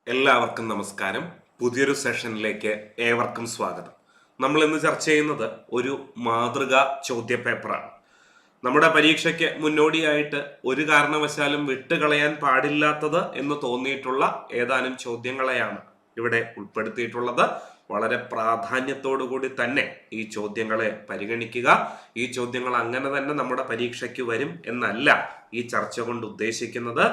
എല്ലാവർക്കും നമസ്കാരം. പുതിയൊരു സെഷനിലേക്ക് ഏവർക്കും സ്വാഗതം. നമ്മൾ ഇന്ന് ചർച്ച ചെയ്യുന്നത് ഒരു മാതൃകാ ചോദ്യ പേപ്പറാണ്. നമ്മുടെ പരീക്ഷയ്ക്ക് മുന്നോടിയായിട്ട് ഒരു കാരണവശാലും വിട്ടുകളയാൻ പാടില്ലാത്തത് എന്ന് തോന്നിയിട്ടുള്ള ഏതാനും ചോദ്യങ്ങളെയാണ് ഇവിടെ ഉൾപ്പെടുത്തിയിട്ടുള്ളത്. വളരെ പ്രാധാന്യത്തോടു കൂടി തന്നെ ഈ ചോദ്യങ്ങളെ പരിഗണിക്കുക. ഈ ചോദ്യങ്ങൾ അങ്ങനെ തന്നെ നമ്മുടെ പരീക്ഷയ്ക്ക് വരും എന്നല്ല ഈ ചർച്ച കൊണ്ട് ഉദ്ദേശിക്കുന്നത്.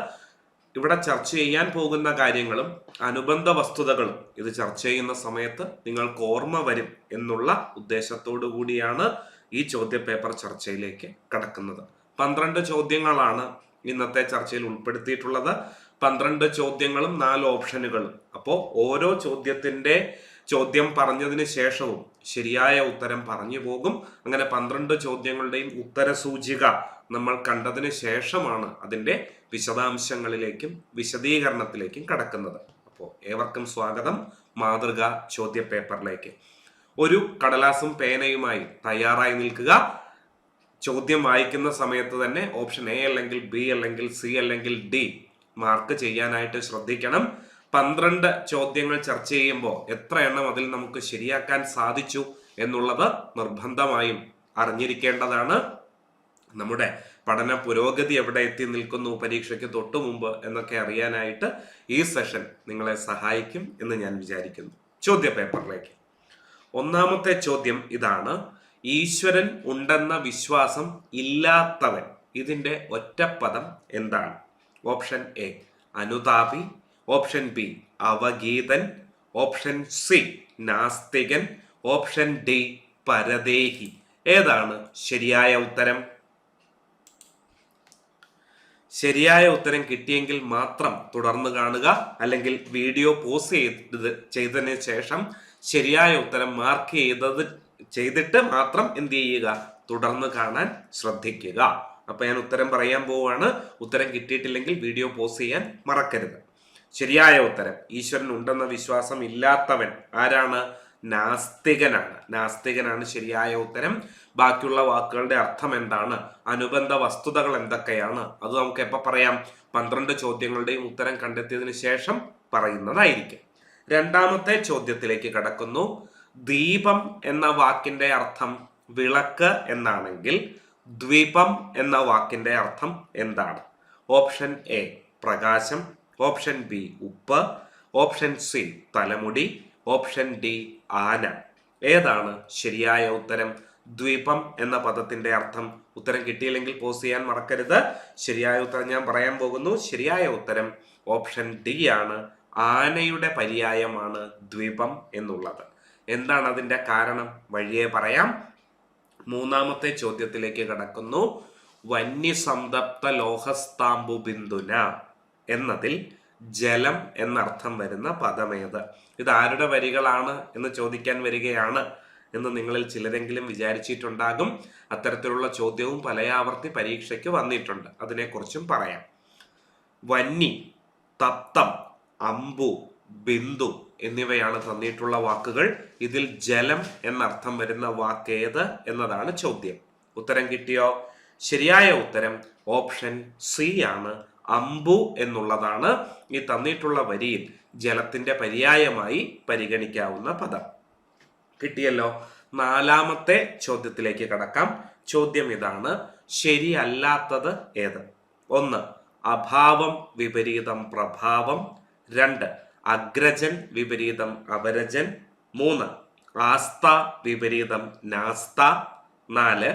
ഇവിടെ ചർച്ച ചെയ്യാൻ പോകുന്ന കാര്യങ്ങളും അനുബന്ധ വസ്തുതകളും ഇത് ചർച്ച ചെയ്യുന്ന സമയത്ത് നിങ്ങൾക്ക് ഓർമ്മ വരും എന്നുള്ള ഉദ്ദേശത്തോടു കൂടിയാണ് ഈ ചോദ്യ പേപ്പർ ചർച്ചയിലേക്ക് കടക്കുന്നത്. 12 ചോദ്യങ്ങളാണ് ഇന്നത്തെ ചർച്ചയിൽ ഉൾപ്പെടുത്തിയിട്ടുള്ളത്. 12 ചോദ്യങ്ങളും 4 ഓപ്ഷനുകളും. അപ്പോൾ ഓരോ ചോദ്യം പറഞ്ഞതിന് ശേഷവും ശരിയായ ഉത്തരം പറഞ്ഞു പോകും. അങ്ങനെ 12 ചോദ്യങ്ങളുടെയും ഉത്തര സൂചിക നമ്മൾ കണ്ടതിന് ശേഷമാണ് അതിൻ്റെ വിശദാംശങ്ങളിലേക്കും വിശദീകരണത്തിലേക്കും കടക്കുന്നത്. അപ്പോൾ ഏവർക്കും സ്വാഗതം മാതൃകാ ചോദ്യ പേപ്പറിലേക്ക്. ഒരു കടലാസും പേനയുമായി തയ്യാറായി നിൽക്കുക. ചോദ്യം വായിക്കുന്ന സമയത്ത് തന്നെ ഓപ്ഷൻ എ അല്ലെങ്കിൽ ബി അല്ലെങ്കിൽ സി അല്ലെങ്കിൽ ഡി മാർക്ക് ചെയ്യാനായിട്ട് ശ്രദ്ധിക്കണം. 12 ചോദ്യങ്ങൾ ചർച്ച ചെയ്യുമ്പോൾ എത്ര എണ്ണം അതിൽ നമുക്ക് ശരിയാക്കാൻ സാധിച്ചു എന്നുള്ളത് നിർബന്ധമായും അറിഞ്ഞിരിക്കേണ്ടതാണ്. നമ്മുടെ പഠന പുരോഗതി എവിടെ എത്തി നിൽക്കുന്നു പരീക്ഷയ്ക്ക് തൊട്ടു മുമ്പ് എന്നൊക്കെ അറിയാനായിട്ട് ഈ സെഷൻ നിങ്ങളെ സഹായിക്കും എന്ന് ഞാൻ വിചാരിക്കുന്നു. ചോദ്യ പേപ്പറിലേക്ക്. ഒന്നാമത്തെ ചോദ്യം ഇതാണ്: ഈശ്വരൻ ഉണ്ടെന്ന വിശ്വാസം ഇല്ലാത്തവൻ ഇതിന്റെ ഒറ്റപ്പദം എന്താണ്? ഓപ്ഷൻ എ അനുതാപി, ഓപ്ഷൻ ബി അവഗീതൻ, ഓപ്ഷൻ സി നാസ്തികൻ, ഓപ്ഷൻ ഡി പരദേഹി. ഏതാണ് ശരിയായ ഉത്തരം? ശരിയായ ഉത്തരം കിട്ടിയെങ്കിൽ മാത്രം തുടർന്ന് കാണുക, അല്ലെങ്കിൽ വീഡിയോ പോസ് ചെയ്തതിന് ശേഷം ശരിയായ ഉത്തരം മാർക്ക് ചെയ്തിട്ട് മാത്രം എന്ത് ചെയ്യുക, തുടർന്ന് കാണാൻ ശ്രദ്ധിക്കുക. അപ്പൊ ഞാൻ ഉത്തരം പറയാൻ പോവുകയാണ്. ഉത്തരം കിട്ടിയിട്ടില്ലെങ്കിൽ വീഡിയോ പോസ് ചെയ്യാൻ മറക്കരുത്. ശരിയായ ഉത്തരം ഈശ്വരൻ ഉണ്ടെന്ന വിശ്വാസം ഇല്ലാത്തവൻ ആരാണ്? നാസ്തികനാണ് ശരിയായ ഉത്തരം. ബാക്കിയുള്ള വാക്കുകളുടെ അർത്ഥം എന്താണ്, അനുബന്ധ വസ്തുതകൾ എന്തൊക്കെയാണ്, അത് നമുക്ക് എപ്പോൾ പറയാം? 12 ചോദ്യങ്ങളുടെയും ഉത്തരം കണ്ടെത്തിയതിനു ശേഷം പറയുന്നതായിരിക്കും. രണ്ടാമത്തെ ചോദ്യത്തിലേക്ക് കടക്കുന്നു. ദീപം എന്ന വാക്കിന്റെ അർത്ഥം വിളക്ക് എന്നാണെങ്കിൽ ദ്വീപം എന്ന വാക്കിന്റെ അർത്ഥം എന്താണ്? ഓപ്ഷൻ എ പ്രകാശം, ഓപ്ഷൻ ബി ഉപ്പ്, ഓപ്ഷൻ സി തലമുടി, ഓപ്ഷൻ ഡി ആന. ഏതാണ് ശരിയായ ഉത്തരം? ദ്വീപം എന്ന പദത്തിന്റെ അർത്ഥം. ഉത്തരം കിട്ടിയില്ലെങ്കിൽ പോസ് ചെയ്യാൻ മറക്കരുത്. ശരിയായ ഉത്തരം ഞാൻ പറയാൻ പോകുന്നു. ശരിയായ ഉത്തരം ഓപ്ഷൻ ഡി ആണ്. ആനയുടെ പര്യായമാണ് ദ്വീപം എന്നുള്ളത്. എന്താണ് അതിന്റെ കാരണം? വഴിയെ പറയാം. മൂന്നാമത്തെ ചോദ്യത്തിലേക്ക് കടക്കുന്നു. വന്യസന്തപ്ത ലോഹസ്താംബു ബിന്ദുന എന്നതിൽ ജലം എന്നർത്ഥം വരുന്ന പദമേത്? ഇത് ആരുടെ വരികളാണ് എന്ന് ചോദിക്കാൻ വരികയാണ് എന്ന് നിങ്ങളിൽ ചിലരെങ്കിലും വിചാരിച്ചിട്ടുണ്ടാകും. അത്തരത്തിലുള്ള ചോദ്യവും പലയാവർത്തി പരീക്ഷയ്ക്ക് വന്നിട്ടുണ്ട്. അതിനെക്കുറിച്ചും പറയാം. വന്നി, തപ്തം, അമ്പു, ബിന്ദു എന്നിവയാണ് തന്നിട്ടുള്ള വാക്കുകൾ. ഇതിൽ ജലം എന്നർത്ഥം വരുന്ന വാക്ക് ഏത് എന്നതാണ് ചോദ്യം. ഉത്തരം കിട്ടിയോ? ശരിയായ ഉത്തരം ഓപ്ഷൻ സി ആണ്. അമ്പു എന്നുള്ളതാണ് ഈ തന്നിട്ടുള്ള വരിയിൽ ജലത്തിന്റെ പര്യായമായി പരിഗണിക്കാവുന്ന പദം. കിട്ടിയല്ലോ. നാലാമത്തെ ചോദ്യത്തിലേക്ക് കടക്കാം. ചോദ്യം ഇതാണ്: ശരിയല്ലാത്തത് ഏത്? 1 അഭാവം വിപരീതം പ്രഭാവം, 2 അഗ്രജൻ വിപരീതം അപരജൻ, 3 ആസ്ത വിപരീതം നാസ്ത, 4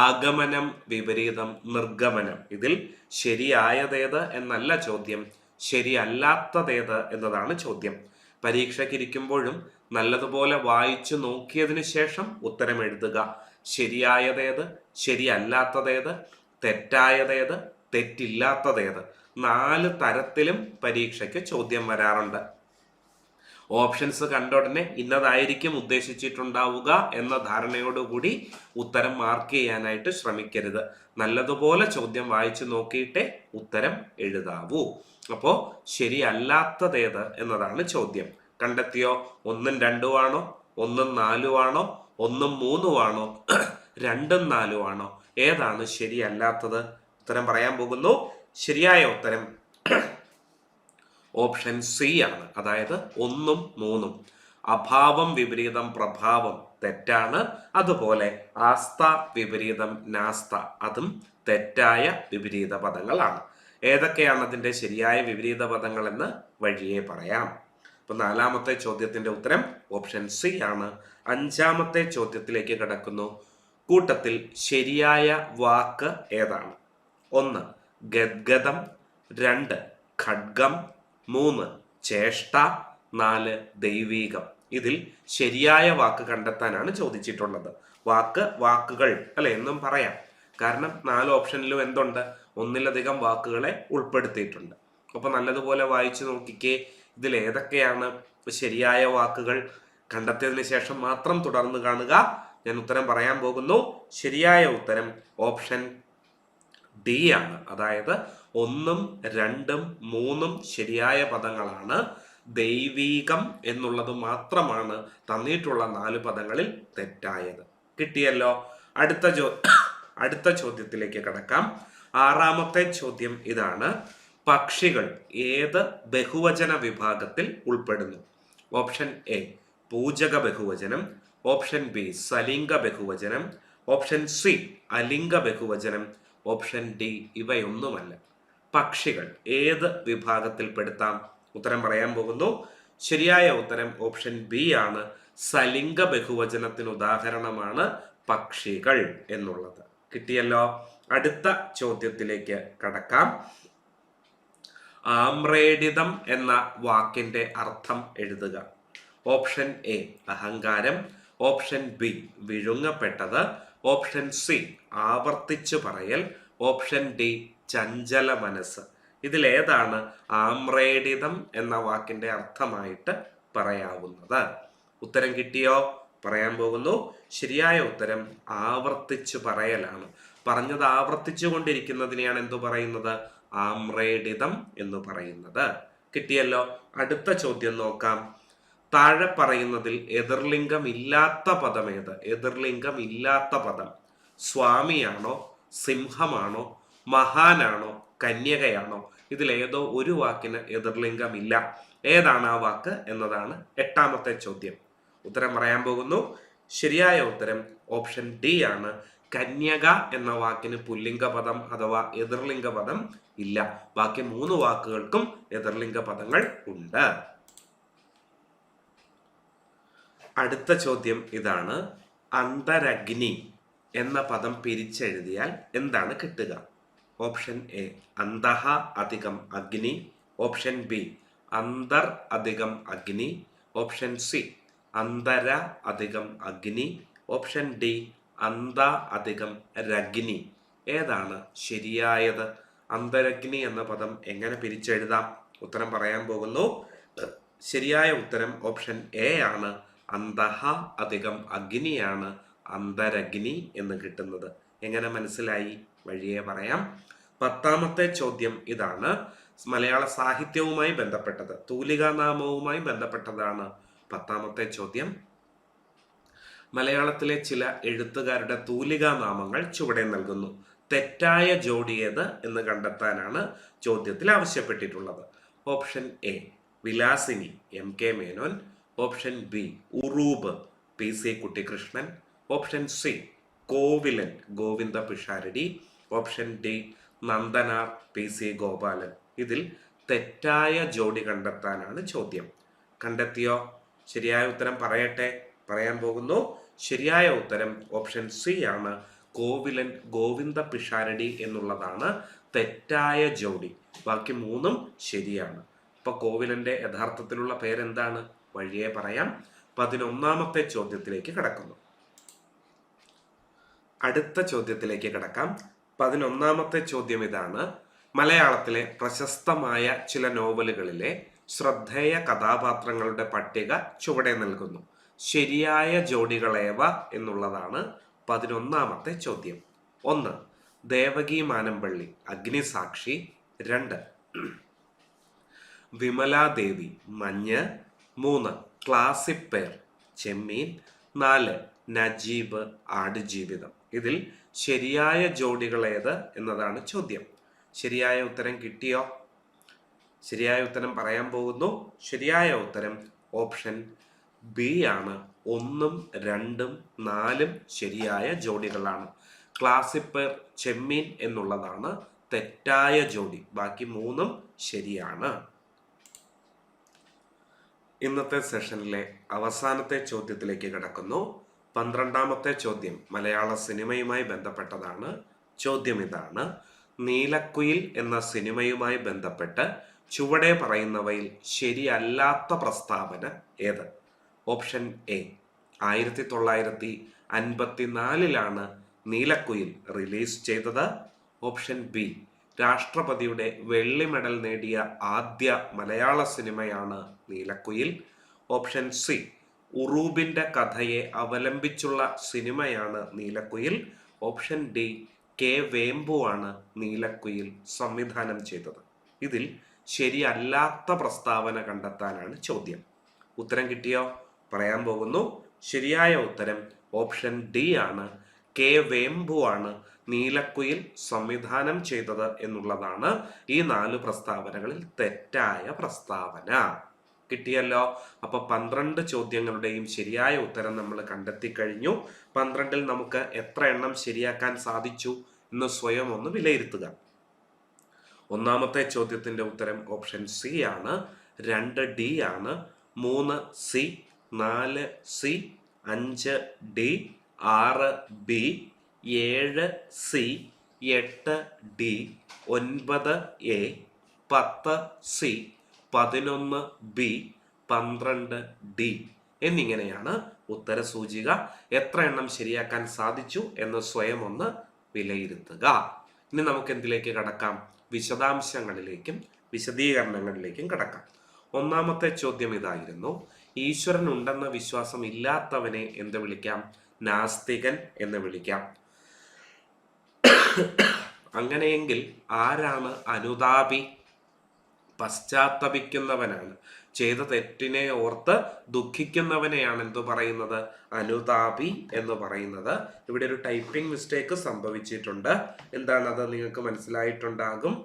ആഗമനം വിപരീതം നിർഗമനം. ഇതിൽ ശരിയായതേത് എന്നല്ല ചോദ്യം, ശരിയല്ലാത്തതേത് എന്നതാണ് ചോദ്യം. പരീക്ഷയ്ക്കിരിക്കുമ്പോഴും നല്ലതുപോലെ വായിച്ചു നോക്കിയതിനു ശേഷം ഉത്തരം എഴുതുക. ശരിയായതേത്, ശരിയല്ലാത്തതേത്, തെറ്റായതേത്, തെറ്റില്ലാത്തതേത്. 4 തരത്തിലും പരീക്ഷയ്ക്ക് ചോദ്യം വരാറുണ്ട്. ഓപ്ഷൻസ് കണ്ട ഉടനെ ഇന്നതായിരിക്കും ഉദ്ദേശിച്ചിട്ടുണ്ടാവുക എന്ന ധാരണയോടുകൂടി ഉത്തരം മാർക്ക് ചെയ്യാനായിട്ട് ശ്രമിക്കരുത്. നല്ലതുപോലെ ചോദ്യം വായിച്ചു നോക്കിയിട്ടേ ഉത്തരം എഴുതാവൂ. അപ്പോ ശരിയല്ലാത്തതേത് എന്നതാണ് ചോദ്യം. കണ്ടെത്തിയോ? 1ഉം 2ഉം ആണോ, 1ഉം 4ഉം ആണോ, 1ഉം 3ഉം ആണോ, 2ഉം 4ഉം ആണോ? ഏതാണ് ശരിയല്ലാത്തത്? ഉത്തരം പറയാൻ പോകുന്നു. ശരിയായ ഉത്തരം ഓപ്ഷൻ സി ആണ്, അതായത് 1ഉം 3ഉം. അഭാവം വിപരീതം പ്രഭാവം തെറ്റാണ്. അതുപോലെ ആസ്ത വിപരീതം നാസ്ത, അതും തെറ്റായ വിപരീത പദങ്ങളാണ്. ഏതൊക്കെയാണ് അതിന്റെ ശരിയായ വിപരീത പദങ്ങൾ എന്ന് വഴിയെ പറയാം. അപ്പൊ 4ാമത്തെ ചോദ്യത്തിന്റെ ഉത്തരം ഓപ്ഷൻ സി ആണ്. 5ാമത്തെ ചോദ്യത്തിലേക്ക് കടക്കുന്നു. കൂട്ടത്തിൽ ശരിയായ വാക്ക് ഏതാണ്? 1 ഗദ്ഗദം, 2 ഖഡ്ഗം, 3 ചേഷ്ട, 4 ദൈവീകം. ഇതിൽ ശരിയായ വാക്ക് കണ്ടെത്താനാണ് ചോദിച്ചിട്ടുള്ളത്. വാക്കുകൾ അല്ലെ എന്നും പറയാം, കാരണം 4 ഓപ്ഷനിലും എന്തുണ്ട്? ഒന്നിലധികം വാക്കുകളെ ഉൾപ്പെടുത്തിയിട്ടുണ്ട്. അപ്പൊ നല്ലതുപോലെ വായിച്ചു നോക്കിക്കേ, ഇതിൽ ഏതൊക്കെയാണ് ശരിയായ വാക്കുകൾ. കണ്ടെത്തിയതിനു ശേഷം മാത്രം തുടർന്ന് കാണുക. ഞാൻ ഉത്തരം പറയാൻ പോകുന്നു. ശരിയായ ഉത്തരം ഓപ്ഷൻ ഡി ആണ്, അതായത് 1ഉം 2ഉം 3ഉം ശരിയായ പദങ്ങളാണ്. ദൈവീകം എന്നുള്ളത് മാത്രമാണ് തന്നിട്ടുള്ള 4 പദങ്ങളിൽ തെറ്റായത്. കിട്ടിയല്ലോ. അടുത്ത ചോദ്യത്തിലേക്ക് കടക്കാം. 6ാമത്തെ ചോദ്യം ഇതാണ്. പക്ഷികൾ ഏത് ബഹുവചന വിഭാഗത്തിൽ ഉൾപ്പെടുന്നു? ഓപ്ഷൻ എ പൂജക ബഹുവചനം, ഓപ്ഷൻ ബി സലിംഗ ബഹുവചനം, ഓപ്ഷൻ സി അലിംഗ ബഹുവചനം, ഓപ്ഷൻ ഡി ഇവയൊന്നുമല്ല. പക്ഷികൾ ഏത് വിഭാഗത്തിൽ പെടുത്താം? ഉത്തരം പറയാൻ പോകുന്നു. ശരിയായ ഉത്തരം ഓപ്ഷൻ ബി ആണ്. സലിംഗ ബഹുവചനത്തിന് ഉദാഹരണമാണ് പക്ഷികൾ എന്നുള്ളത്. കിട്ടിയല്ലോ. അടുത്ത ചോദ്യത്തിലേക്ക് കടക്കാം. ആമ്രേഡിതം എന്ന വാക്കിന്റെ അർത്ഥം എഴുതുക. ഓപ്ഷൻ എ അഹങ്കാരം, ഓപ്ഷൻ ബി വിഴുങ്ങപ്പെട്ടത്, ഓപ്ഷൻ സി ആവർത്തിച്ചു പറയൽ, ഓപ്ഷൻ ഡി ചഞ്ചല മനസ്സ്. ഇതിലേതാണ് ആമ്രേഡിതം എന്ന വാക്കിന്റെ അർത്ഥമായിട്ട് പറയാവുന്നത്? ഉത്തരം കിട്ടിയോ? പറയാൻ പോകുന്നു. ശരിയായ ഉത്തരം ആവർത്തിച്ചു പറയലാണ്. പറഞ്ഞത് ആവർത്തിച്ചു കൊണ്ടിരിക്കുന്നതിനെയാണ് എന്തു പറയുന്നത്? ആമ്രേഡിതം എന്ന് പറയുന്നത്. കിട്ടിയല്ലോ. അടുത്ത ചോദ്യം നോക്കാം. താഴെ പറയുന്നതിൽ എതിർലിംഗം ഇല്ലാത്ത പദം ഏത്? എതിർലിംഗം ഇല്ലാത്ത പദം സ്വാമിയാണോ, സിംഹമാണോ, മഹാനാണോ, കന്യകയാണോ? ഇതിലേതോ ഒരു വാക്കിന് എതിർലിംഗമില്ല. ഏതാണ് ആ വാക്ക് എന്നതാണ് 8ാമത്തെ ചോദ്യം. ഉത്തരം പറയാൻ പോകുന്നു. ശരിയായ ഉത്തരം ഓപ്ഷൻ ഡി ആണ്. കന്യക എന്ന വാക്കിന് പുല്ലിംഗ പദം അഥവാ എതിർലിംഗ പദം ഇല്ല. ബാക്കി 3 വാക്കുകൾക്കും എതിർലിംഗ പദങ്ങൾ ഉണ്ട്. അടുത്ത ചോദ്യം ഇതാണ്. അന്തരഗ്നി എന്ന പദം പിരിച്ചെഴുതിയാൽ എന്താണ് കിട്ടുക? ഓപ്ഷൻ എ അന്തഹ അധികം അഗ്നി, ഓപ്ഷൻ ബി അന്തർ അധികം അഗ്നി, ഓപ്ഷൻ സി അന്തര അധികം അഗ്നി, ഓപ്ഷൻ ഡി അന്ത അധികം രഗ്നി. ഏതാണ് ശരിയായത്? അന്തരഗ്നി എന്ന പദം എങ്ങനെ പിരിച്ചെഴുതാം? ഉത്തരം പറയാൻ പോകുന്നു. ശരിയായ ഉത്തരം ഓപ്ഷൻ എ ആണ്. അന്തഹ അധികം അഗ്നിയാണ് അന്തരഗ്നി എന്ന് കിട്ടുന്നത്. എങ്ങനെ മനസ്സിലായി? വഴിയെ പറയാം. 10ാമത്തെ ചോദ്യം ഇതാണ്. മലയാള സാഹിത്യവുമായി ബന്ധപ്പെട്ടത്, തൂലികാനാമവുമായി ബന്ധപ്പെട്ടതാണ് 10ാമത്തെ ചോദ്യം. മലയാളത്തിലെ ചില എഴുത്തുകാരുടെ തൂലികാനാമങ്ങൾ ചുവടെ നൽകുന്നു. തെറ്റായ ജോഡി ഏത് എന്ന് കണ്ടെത്താനാണ് ചോദ്യത്തിൽ ആവശ്യപ്പെട്ടിട്ടുള്ളത്. Option A Vilasini MK Menon, option B Uroob PC Kuttikrishnan, option C Kovilan Govinda Pisharody, option D Nandanar PC Gopalan. ഇതിൽ തെറ്റായ ജോഡി കണ്ടെത്താനാണ് ചോദ്യം. കണ്ടെത്തിയോ? ശരിയായ ഉത്തരം പറയട്ടെ. പറയാൻ പോകുന്നു. ശരിയായ ഉത്തരം ഓപ്ഷൻ സി ആണ്. കോവിലൻ ഗോവിന്ദ പിഷാരടി എന്നുള്ളതാണ് തെറ്റായ ജോഡി. ബാക്കി 3ഉം ശരിയാണ്. അപ്പൊ കോവിലന്റെ യഥാർത്ഥത്തിലുള്ള പേരെന്താണ്? വഴിയെ പറയാം. 11ാമത്തെ ചോദ്യത്തിലേക്ക് കടക്കുന്നു. അടുത്ത ചോദ്യത്തിലേക്ക് കടക്കാം. 11ാമത്തെ ചോദ്യം ഇതാണ്. മലയാളത്തിലെ പ്രശസ്തമായ ചില നോവലുകളിലെ ശ്രദ്ധേയ കഥാപാത്രങ്ങളുടെ പട്ടിക ചുവടെ നൽകുന്നു. ശരിയായ ജോഡികളേവ എന്നുള്ളതാണ് 11ാമത്തെ ചോദ്യം. 1 ദേവകി മാനമ്പള്ളി അഗ്നിസാക്ഷി, 2 വിമലാദേവി മഞ്ഞ്, 3 ക്ലാസിക് പേർ ചെമ്മീൻ, 4 നജീബ് ആടുജീവിതം. ഇതിൽ ശരിയായ ജോഡികൾ ഏത് എന്നതാണ് ചോദ്യം. ശരിയായ ഉത്തരം കിട്ടിയോ? ശരിയായ ഉത്തരം പറയാൻ പോകുന്നു. ശരിയായ ഉത്തരം ഓപ്ഷൻ ബി ആണ്. 1, 2, 4 ശരിയായ ജോഡികളാണ്. ക്ലാസിപ്പർ, ചെമ്മീൻ എന്നുള്ളതാണ് തെറ്റായ ജോഡി. ബാക്കി 3 ശരിയാണ്. ഇന്നത്തെ സെഷനിലെ അവസാനത്തെ ചോദ്യത്തിലേക്ക് കടക്കുന്നു. 12ാമത്തെ ചോദ്യം മലയാള സിനിമയുമായി ബന്ധപ്പെട്ടതാണ്. ചോദ്യം ഇതാണ്: നീലക്കുയിൽ എന്ന സിനിമയുമായി ബന്ധപ്പെട്ട് ചുവടെ പറയുന്നവയിൽ ശരിയല്ലാത്ത പ്രസ്താവന ഏത്? ഓപ്ഷൻ എ, 1954 നീലക്കുയിൽ റിലീസ് ചെയ്തത്. ഓപ്ഷൻ ബി, രാഷ്ട്രപതിയുടെ വെള്ളി മെഡൽ നേടിയ ആദ്യ മലയാള സിനിമയാണ് നീലക്കുയിൽ. ഓപ്ഷൻ സി, ഉറൂബിന്റെ കഥയെ അവലംബിച്ചുള്ള സിനിമയാണ് Neelakuyil. Option D, K Vembu ആണ് നീലക്കുയിൽ സംവിധാനം ചെയ്തത്. ഇതിൽ ശരിയല്ലാത്ത പ്രസ്താവന കണ്ടെത്താനാണ് ചോദ്യം. ഉത്തരം കിട്ടിയോ? പറയാൻ പോകുന്നു. ശരിയായ ഉത്തരം ഓപ്ഷൻ ഡി ആണ്. കെ വേമ്പു ആണ് നീലക്കുയിൽ സംവിധാനം ചെയ്തത് എന്നുള്ളതാണ് ഈ 4 പ്രസ്താവനകളിൽ തെറ്റായ പ്രസ്താവന. കിട്ടിയല്ലോ. അപ്പൊ 12 ചോദ്യങ്ങളുടെയും ശരിയായ ഉത്തരം നമ്മൾ കണ്ടെത്തി കഴിഞ്ഞു. 12ൽ നമുക്ക് എത്ര എണ്ണം ശരിയാക്കാൻ സാധിച്ചു എന്ന് സ്വയം ഒന്ന് വിലയിരുത്തുക. ഒന്നാമത്തെ ചോദ്യത്തിന്റെ ഉത്തരം ഓപ്ഷൻ സി ആണ്. 2 ഡി ആണ്. 3 C, 4 C, 5 D, 6 B, 7 C, 8 D, 9 A, 10 C, 11 B, 12 D എന്നിങ്ങനെയാണ് ഉത്തര സൂചിക. എത്ര എണ്ണം ശരിയാക്കാൻ സാധിച്ചു എന്ന് സ്വയം ഒന്ന് വിലയിരുത്തുക. ഇനി നമുക്ക് എന്തിലേക്ക് കടക്കാം? വിശദാംശങ്ങളിലേക്കും വിശദീകരണങ്ങളിലേക്കും കടക്കാം. ഒന്നാമത്തെ ചോദ്യം ഇതായിരുന്നു: ഈശ്വരൻ ഉണ്ടെന്ന വിശ്വാസം ഇല്ലാത്തവനെ എന്ത് വിളിക്കാം? നാസ്തികൻ എന്ന് വിളിക്കാം. അങ്ങനെയെങ്കിൽ ആരാണ് അനുതാപി? പശ്ചാത്തപിക്കുന്നവനാണ്. ചെയ്ത തെറ്റിനെ ഓർത്ത് ദുഃഖിക്കുന്നവനെയാണ് എന്തു പറയുന്നത്? അനുതാപി എന്ന് പറയുന്നത്. ഇവിടെ ഒരു ടൈപ്പിംഗ് മിസ്റ്റേക്ക് സംഭവിച്ചിട്ടുണ്ട്. എന്താണത്? നിങ്ങൾക്ക് മനസ്സിലായിട്ടുണ്ടാകും.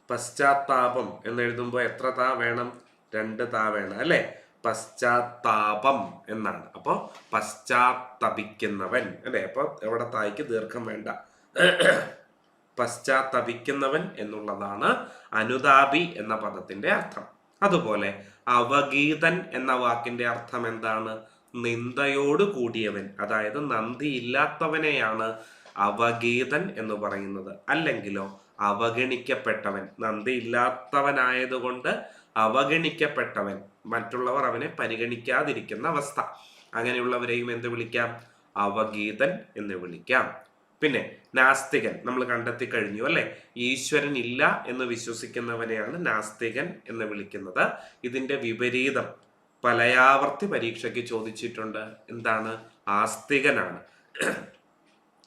പശ്ചാത്താപം എന്ന് എഴുതുമ്പോൾ എത്ര താ വേണം? 2 താ വേണം അല്ലെ? പശ്ചാത്താപം എന്നാണ്. അപ്പൊ പശ്ചാത്തപിക്കുന്നവൻ അല്ലെ? അപ്പൊ എവിടെ തായ്ക്ക് ദീർഘം വേണ്ട. പശ്ചാത്തപിക്കുന്നവൻ എന്നുള്ളതാണ് അനുതാപി എന്ന പദത്തിന്റെ അർത്ഥം. അതുപോലെ അവഗീതൻ എന്ന വാക്കിന്റെ അർത്ഥം എന്താണ്? നിന്ദയോട് കൂടിയവൻ, അതായത് നന്ദി ഇല്ലാത്തവനെയാണ് അവഗീതൻ എന്ന് പറയുന്നത്. അല്ലെങ്കിലോ അവഗണിക്കപ്പെട്ടവൻ, നന്ദി ഇല്ലാത്തവനായതുകൊണ്ട് അവഗണിക്കപ്പെട്ടവൻ, മറ്റുള്ളവർ അവനെ പരിഗണിക്കാതിരിക്കുന്ന അവസ്ഥ. അങ്ങനെയുള്ളവരെയും എന്ത് വിളിക്കാം? അവഗീതൻ എന്ന് വിളിക്കാം. പിന്നെ നാസ്തികൻ നമ്മൾ കണ്ടെത്തി കഴിഞ്ഞു അല്ലെ? ഈശ്വരൻ ഇല്ല എന്ന് വിശ്വസിക്കുന്നവനെയാണ് നാസ്തികൻ എന്ന് വിളിക്കുന്നത്. ഇതിന്റെ വിപരീതം പലയാവർത്തി പരീക്ഷയ്ക്ക് ചോദിച്ചിട്ടുണ്ട്. എന്താണ്? ആസ്തികനാണ്.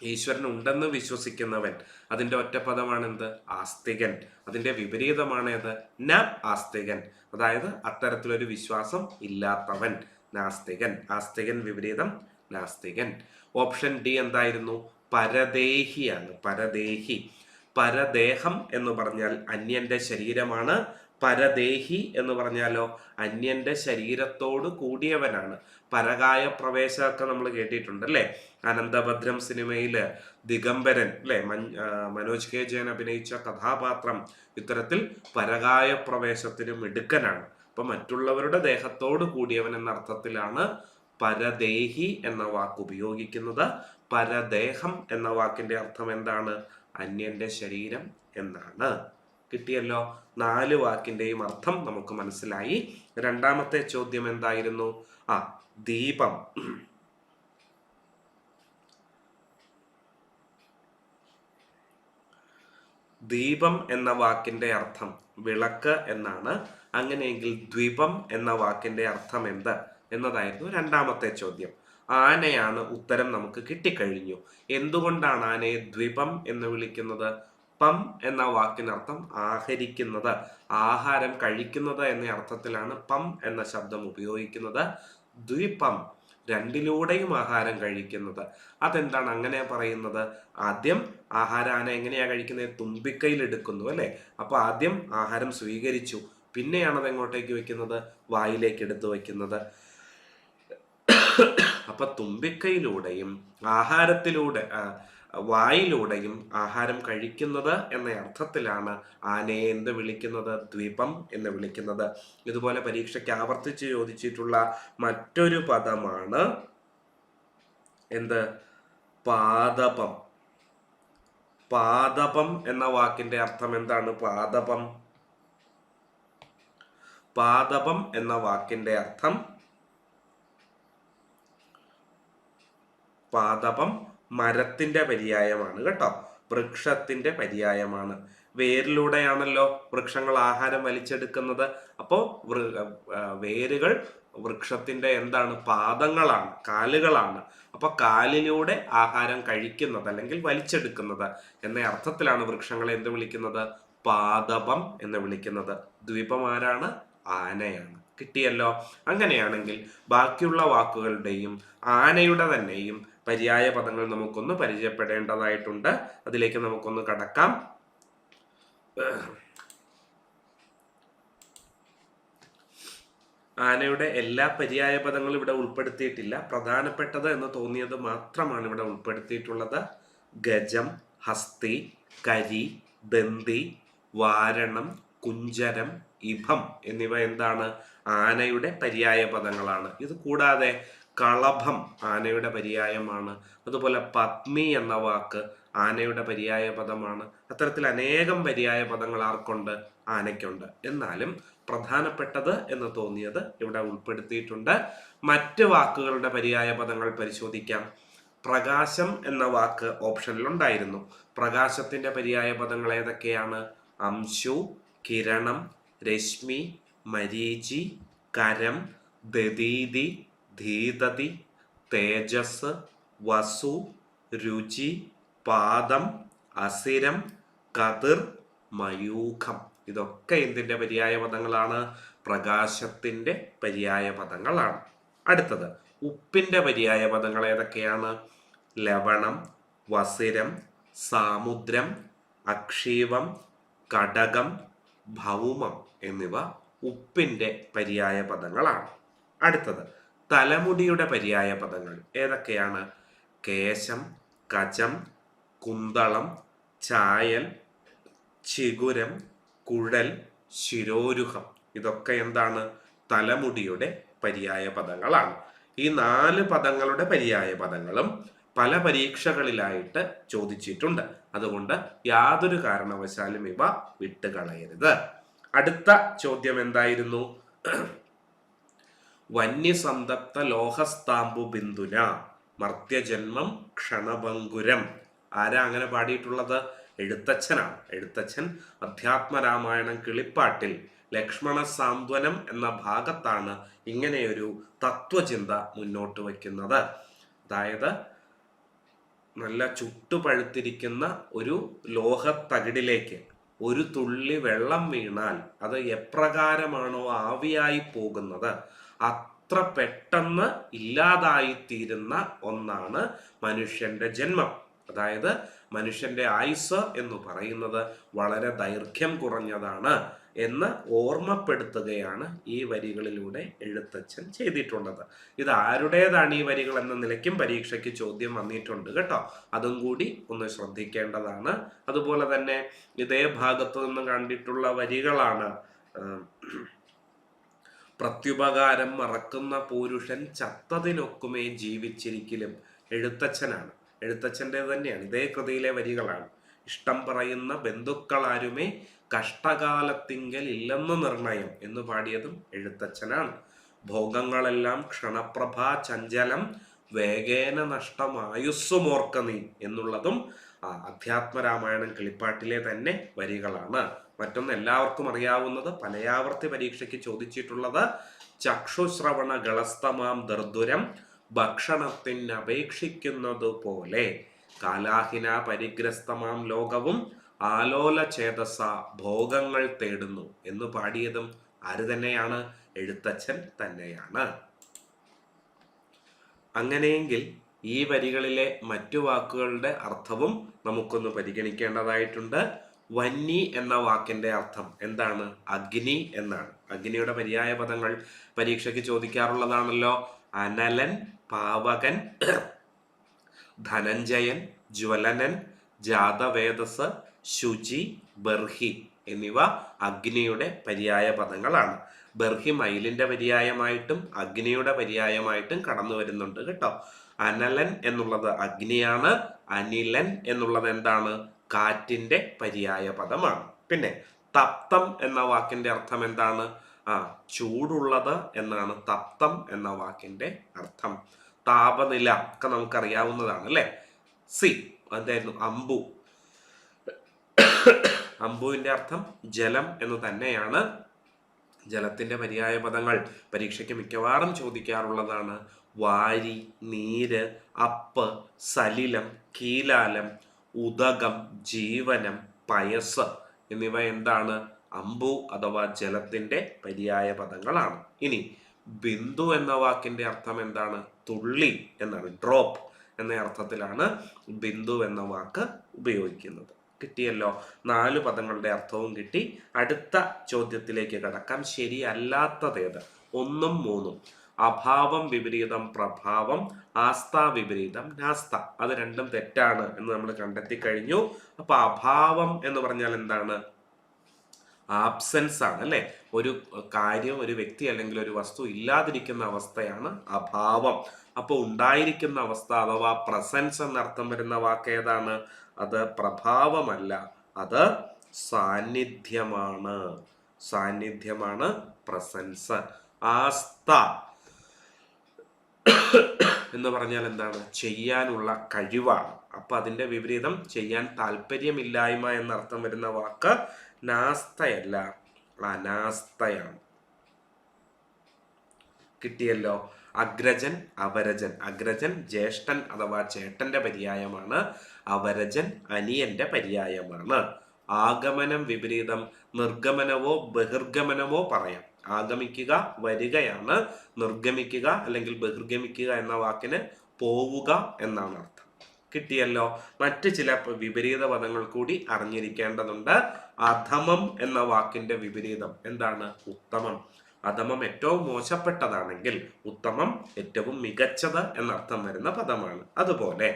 ഈശ്വരൻ ഉണ്ടെന്ന് വിശ്വസിക്കുന്നവൻ, അതിന്റെ ഒറ്റപ്പദമാണ് എന്ത്? ആസ്തികൻ. അതിന്റെ വിപരീതമാണ് ഏത്? ന ആസ്തികൻ, അതായത് അത്തരത്തിലൊരു വിശ്വാസം ഇല്ലാത്തവൻ നാസ്തികൻ. ആസ്തികൻ വിപരീതം നാസ്തികൻ. ഓപ്ഷൻ ഡി എന്തായിരുന്നു? പരദേഹിയാണ്. പരദേഹി. പരദേഹം എന്ന് പറഞ്ഞാൽ അന്യന്റെ ശരീരമാണ്. പരദേഹി എന്ന് പറഞ്ഞാലോ അന്യന്റെ ശരീരത്തോട് കൂടിയവനാണ്. പരകായ പ്രവേശമൊക്കെ നമ്മൾ കേട്ടിട്ടുണ്ട് അല്ലെ? അനന്തഭദ്രം സിനിമയില് ദിഗംബരൻ അല്ലെ, മനോജ് കെ ജയൻ അഭിനയിച്ച കഥാപാത്രം ഇത്തരത്തിൽ പരകായ പ്രവേശത്തിന് മിടുക്കനാണ്. അപ്പൊ മറ്റുള്ളവരുടെ ദേഹത്തോട് കൂടിയവൻ എന്ന അർത്ഥത്തിലാണ് പരദേഹി എന്ന വാക്ക് ഉപയോഗിക്കുന്നത്. പരദേഹം എന്ന വാക്കിന്റെ അർത്ഥം എന്താണ്? അന്യന്റെ ശരീരം എന്നാണ്. കിട്ടിയല്ലോ. 4 വാക്കിന്റെയും അർത്ഥം നമുക്ക് മനസ്സിലായി. രണ്ടാമത്തെ ചോദ്യം എന്തായിരുന്നു? ദീപം. ദീപം എന്ന വാക്കിന്റെ അർത്ഥം വിളക്ക് എന്നാണ്. അങ്ങനെയെങ്കിൽ ദ്വീപം എന്ന വാക്കിന്റെ അർത്ഥം എന്ത് എന്നതായിരുന്നു രണ്ടാമത്തെ ചോദ്യം. ആനയാണ് ഉത്തരം നമുക്ക് കിട്ടിക്കഴിഞ്ഞു. എന്തുകൊണ്ടാണ് ആനയെ ദ്വീപം എന്ന് വിളിക്കുന്നത്? പം എന്ന വാക്കിനർത്ഥം ആഹരിക്കുന്നത്, ആഹാരം കഴിക്കുന്നത് എന്ന അർത്ഥത്തിലാണ് പം എന്ന ശബ്ദം ഉപയോഗിക്കുന്നത്. ദ്വീപം, രണ്ടിലൂടെയും ആഹാരം കഴിക്കുന്നത്. അതെന്താണ് അങ്ങനെ പറയുന്നത്? ആദ്യം ആഹാരം ആന എങ്ങനെയാ കഴിക്കുന്നത്? തുമ്പിക്കൈയിൽ എടുക്കുന്നു അല്ലെ. അപ്പൊ ആദ്യം ആഹാരം സ്വീകരിച്ചു, പിന്നെയാണ് അത് എങ്ങോട്ടേക്ക് വെക്കുന്നത്? വായിലേക്ക് എടുത്തു വെക്കുന്നത്. അപ്പൊ തുമ്പിക്കൈയിലൂടെയും ആഹാരത്തിലൂടെ വായിലൂടെയും ആഹാരം കഴിക്കുന്നത് എന്ന അർത്ഥത്തിലാണ് ആനയെ എന്ത് വിളിക്കുന്നത്? ദ്വിപം എന്ന് വിളിക്കുന്നത്. ഇതുപോലെ പരീക്ഷയ്ക്ക് ആവർത്തിച്ച് ചോദിച്ചിട്ടുള്ള മറ്റൊരു പദമാണ് എന്ത്? പാദപം. പാദപം എന്ന വാക്കിന്റെ അർത്ഥം എന്താണ്? പാദപം പാദപം എന്ന വാക്കിന്റെ അർത്ഥം, പാദപം മരത്തിന്റെ പര്യായമാണ് കേട്ടോ, വൃക്ഷത്തിന്റെ പര്യായമാണ്. വേരിലൂടെയാണല്ലോ വൃക്ഷങ്ങൾ ആഹാരം വലിച്ചെടുക്കുന്നത്. അപ്പോൾ വേരുകൾ വൃക്ഷത്തിന്റെ എന്താണ്? പാദങ്ങളാണ്, കാലുകളാണ്. അപ്പൊ കാലിലൂടെ ആഹാരം കഴിക്കുന്നത് അല്ലെങ്കിൽ വലിച്ചെടുക്കുന്നത് എന്ന അർത്ഥത്തിലാണ് വൃക്ഷങ്ങളെ എന്ത് വിളിക്കുന്നത്? പാദപം എന്ന് വിളിക്കുന്നത്. ദ്വിപം ആരാണ്? ആനയാണ്. കിട്ടിയല്ലോ. അങ്ങനെയാണെങ്കിൽ ബാക്കിയുള്ള വാക്കുകളുടെയും ആനയുടെ തന്നെയും പര്യായ പദങ്ങൾ നമുക്കൊന്ന് പരിചയപ്പെടേണ്ടതായിട്ടുണ്ട്. അതിലേക്ക് നമുക്കൊന്ന് കടക്കാം. ആനയുടെ എല്ലാ പര്യായ പദങ്ങളും ഇവിടെ ഉൾപ്പെടുത്തിയിട്ടില്ല. പ്രധാനപ്പെട്ടത് എന്ന് തോന്നിയത് മാത്രമാണ് ഇവിടെ ഉൾപ്പെടുത്തിയിട്ടുള്ളത്. ഗജം, ഹസ്തി, കരി, ദന്തി, വാരണം, കുഞ്ചരം, ഇഭം എന്നിവ എന്താണ്? ആനയുടെ പര്യായ പദങ്ങളാണ്. ഇത് കൂടാതെ കളഭം ആനയുടെ പര്യായമാണ്. അതുപോലെ പത്നി എന്ന വാക്ക് ആനയുടെ പര്യായ പദമാണ്. അത്തരത്തിൽ അനേകം പര്യായ പദങ്ങൾ ആർക്കുണ്ട്? ആനയ്ക്കുണ്ട്. എന്നാലും പ്രധാനപ്പെട്ടത് എന്ന് തോന്നിയത് ഇവിടെ ഉൾപ്പെടുത്തിയിട്ടുണ്ട്. മറ്റ് വാക്കുകളുടെ പര്യായ പദങ്ങൾ പരിശോധിക്കാം. പ്രകാശം എന്ന വാക്ക് ഓപ്ഷനിലുണ്ടായിരുന്നു. പ്രകാശത്തിന്റെ പര്യായ പദങ്ങൾ ഏതൊക്കെയാണ്? അംശു, കിരണം, രശ്മി, മരീചി, കരം, ദദീതി, ധീതതി, തേജസ്, വസു, രുചി, പാദം, അസിരം, കതിർ, മയൂഖം. ഇതൊക്കെ എന്തിന്റെ പര്യായ പദങ്ങളാണ്? പ്രകാശത്തിന്റെ പര്യായ പദങ്ങളാണ്. അടുത്തത് ഉപ്പിന്റെ പര്യായ പദങ്ങൾ ഏതൊക്കെയാണ്? ലവണം, വസിരം, സാമുദ്രം, അക്ഷീവം, കടകം, ഭൗമം എന്നിവ ഉപ്പിന്റെ പര്യായ പദങ്ങളാണ്. അടുത്തത് തലമുടിയുടെ പര്യായ പദങ്ങൾ ഏതൊക്കെയാണ്? കേശം, കചം, കുന്തളം, ചായൽ, ചിഗുരം, കുഴൽ, ശിരോരുഹം. ഇതൊക്കെ എന്താണ്? തലമുടിയുടെ പര്യായ പദങ്ങളാണ്. ഈ 4 പദങ്ങളുടെ പര്യായ പദങ്ങളും പല പരീക്ഷകളിലായിട്ട് ചോദിച്ചിട്ടുണ്ട്. അതുകൊണ്ട് യാതൊരു കാരണവശാലും ഇവ വിട്ടുകളയരുത്. അടുത്ത ചോദ്യം എന്തായിരുന്നു? വന്യസന്തപ്ത ലോഹസ്താംബു ബിന്ദുന മർത്യജന്മം ക്ഷണഭംഗുരം. ആരാ അങ്ങനെ പാടിയിട്ടുള്ളത്? എഴുത്തച്ഛനാണ്. എഴുത്തച്ഛൻ അധ്യാത്മരാമായണം കിളിപ്പാട്ടിൽ ലക്ഷ്മണ സാന്ത്വനം എന്ന ഭാഗത്താണ് ഇങ്ങനെയൊരു തത്വചിന്ത മുന്നോട്ട് വയ്ക്കുന്നത്. അതായത് നല്ല ചുട്ടുപഴുത്തിരിക്കുന്ന ഒരു ലോഹത്തകിടിലേക്ക് ഒരു തുള്ളി വെള്ളം വീണാൽ അത് എപ്രകാരമാണോ ആവിയായി പോകുന്നത് അത്ര പെട്ടെന്ന് ഇല്ലാതായിത്തീരുന്ന ഒന്നാണ് മനുഷ്യന്റെ ജന്മം. അതായത് മനുഷ്യന്റെ ആയുസ് എന്ന് പറയുന്നത് വളരെ ദൈർഘ്യം കുറഞ്ഞതാണ് എന്ന് ഓർമ്മപ്പെടുത്തുകയാണ് ഈ വരികളിലൂടെ എഴുത്തച്ഛൻ ചെയ്തിട്ടുള്ളത്. ഇത് ആരുടേതാണ് ഈ വരികൾ എന്ന നിലയ്ക്കും പരീക്ഷയ്ക്ക് ചോദ്യം വന്നിട്ടുണ്ട് കേട്ടോ. അതും കൂടി ഒന്ന് ശ്രദ്ധിക്കേണ്ടതാണ്. അതുപോലെ തന്നെ ഇതേ ഭാഗത്തു നിന്ന് കണ്ടിട്ടുള്ള വരികളാണ്. പ്രത്യുപകാരം മറക്കുന്ന പുരുഷൻ ചത്തതിനൊക്കുമേ ജീവിച്ചിരിക്കലും. എഴുത്തച്ഛനാണ്, എഴുത്തച്ഛൻ്റെ തന്നെയാണ്, ഇതേ കൃതിയിലെ വരികളാണ്. ഇഷ്ടം പറയുന്ന ബന്ധുക്കളാരുമേ കഷ്ടകാലത്തിങ്കൽ ഇല്ലെന്ന് നിർണയം എന്ന് പാടിയതും എഴുത്തച്ഛനാണ്. ഭോഗങ്ങളെല്ലാം ക്ഷണപ്രഭാ ചഞ്ചലം വേഗേന നഷ്ടമായുസ്സുമോർക്ക നീ എന്നുള്ളതും അധ്യാത്മരാമായണം കിളിപ്പാട്ടിലെ തന്നെ വരികളാണ്. മറ്റൊന്ന് എല്ലാവർക്കും അറിയാവുന്നത്, പലയാവർത്തി പരീക്ഷയ്ക്ക് ചോദിച്ചിട്ടുള്ളത്, ചക്ഷുശ്രവണ ഗളസ്തമാം ദർദുരം ഭക്ഷണത്തിന് അപേക്ഷിക്കുന്നത് പോലെ കാലാഹിന പരിഗ്രസ്തമാം ലോകവും ആലോല ചേതസ ഭോഗങ്ങൾ തേടുന്നു എന്ന് പാടിയതും ആര് തന്നെയാണ്? എഴുത്തച്ഛൻ തന്നെയാണ്. അങ്ങനെയെങ്കിൽ ഈ വരികളിലെ മറ്റു വാക്കുകളുടെ അർത്ഥവും നമുക്കൊന്ന് പരിഗണിക്കേണ്ടതായിട്ടുണ്ട്. വന്നി എന്ന വാക്കിന്റെ അർത്ഥം എന്താണ്? അഗ്നി എന്നാണ്. അഗ്നിയുടെ പര്യായ പദങ്ങൾ പരീക്ഷയ്ക്ക് ചോദിക്കാറുള്ളതാണല്ലോ. അനലൻ, പാവകൻ, ധനഞ്ജയൻ, ജ്വലനൻ, ജാതവേദസ്, ശുചി, ബർഹി എന്നിവ അഗ്നിയുടെ പര്യായ പദങ്ങളാണ്. ബർഹി മയിലിന്റെ പര്യായമായിട്ടും അഗ്നിയുടെ പര്യായമായിട്ടും കടന്നു വരുന്നുണ്ട് കേട്ടോ. അനലൻ എന്നുള്ളത് അഗ്നിയാണ്. അനിലൻ എന്നുള്ളത് എന്താണ്? കാറ്റിന്റെ പര്യായ പദമാണ്. പിന്നെ തപ്തം എന്ന വാക്കിന്റെ അർത്ഥം എന്താണ്? ചൂടുള്ളത് എന്നാണ് തപ്തം എന്ന വാക്കിന്റെ അർത്ഥം. താപനില ഒക്കെ നമുക്കറിയാവുന്നതാണ് അല്ലെ. എന്തായിരുന്നു? അമ്പു. അമ്പുവിന്റെ അർത്ഥം ജലം എന്ന് തന്നെയാണ്. ജലത്തിന്റെ പര്യായ പദങ്ങൾ പരീക്ഷയ്ക്ക് മിക്കവാറും ചോദിക്കാറുള്ളതാണ്. വാരി, നീര്, അപ്പ്, സലിലം, കീലാലം, ഉദകം, ജീവനം, പയസ് എന്നിവ എന്താണ്? അമ്പു അഥവാ ജലത്തിന്റെ പര്യായ പദങ്ങളാണ്. ഇനി ബിന്ദു എന്ന വാക്കിന്റെ അർത്ഥം എന്താണ്? തുള്ളി എന്നാണ്. ഡ്രോപ്പ് എന്ന അർത്ഥത്തിലാണ് ബിന്ദു എന്ന വാക്ക് ഉപയോഗിക്കുന്നത്. കിട്ടിയല്ലോ. 4 പദങ്ങളുടെ അർത്ഥവും കിട്ടി. അടുത്ത ചോദ്യത്തിലേക്ക് കടക്കാം. ശരിയല്ലാത്തതേത്? 1ഉം 3ഉം. അഭാവം വിപരീതം പ്രഭാവം, ആസ്ഥ വിപരീതം നാസ്ത. അത് രണ്ടും തെറ്റാണ് എന്ന് നമ്മൾ കണ്ടെത്തി കഴിഞ്ഞു. അപ്പൊ അഭാവം എന്ന് പറഞ്ഞാൽ എന്താണ്? ആബ്സെൻസ് ആണ് അല്ലെ. ഒരു കാര്യം, ഒരു വ്യക്തി അല്ലെങ്കിൽ ഒരു വസ്തു ഇല്ലാതിരിക്കുന്ന അവസ്ഥയാണ് അഭാവം. അപ്പൊ ഉണ്ടായിരിക്കുന്ന അവസ്ഥ അഥവാ പ്രസൻസ് എന്നർത്ഥം വരുന്ന വാക്ക് ഏതാണ്? അത് പ്രഭാവമല്ല, അത് സാന്നിധ്യമാണ്. സാന്നിധ്യമാണ് പ്രസൻസ്. ആസ്ഥ എന്ന് പറഞ്ഞാൽ എന്താണ്? ചെയ്യാനുള്ള കഴിവാണ്. അപ്പൊ അതിന്റെ വിപരീതം ചെയ്യാൻ താല്പര്യമില്ലായ്മ എന്നർത്ഥം വരുന്ന വാക്ക് നാസ്തയല്ല, അനാസ്ഥയാണ്. കിട്ടിയല്ലോ. അഗ്രജൻ, അപരജൻ. അഗ്രജൻ ജ്യേഷ്ഠൻ അഥവാ ചേട്ടന്റെ പര്യായമാണ്. അപരജൻ അനിയന്റെ പര്യായമാണ്. ആഗമനം വിപരീതം നിർഗമനമോ ബഹിർഗമനമോ പറയാം. ആഗമിക്കുക വരികയാണ്. നിർഗമിക്കുക അല്ലെങ്കിൽ ബഹിർഗമിക്കുക എന്ന വാക്കിന് പോവുക എന്നാണ് അർത്ഥം. കിട്ടിയല്ലോ. മറ്റ് ചില വിപരീത പദങ്ങൾ കൂടി അറിഞ്ഞിരിക്കേണ്ടതുണ്ട്. അധമം എന്ന വാക്കിന്റെ വിപരീതം എന്താണ്? ഉത്തമം. അധമം ഏറ്റവും മോശപ്പെട്ടതാണെങ്കിൽ ഉത്തമം ഏറ്റവും മികച്ചത് എന്നർത്ഥം വരുന്ന പദമാണ്. അതുപോലെ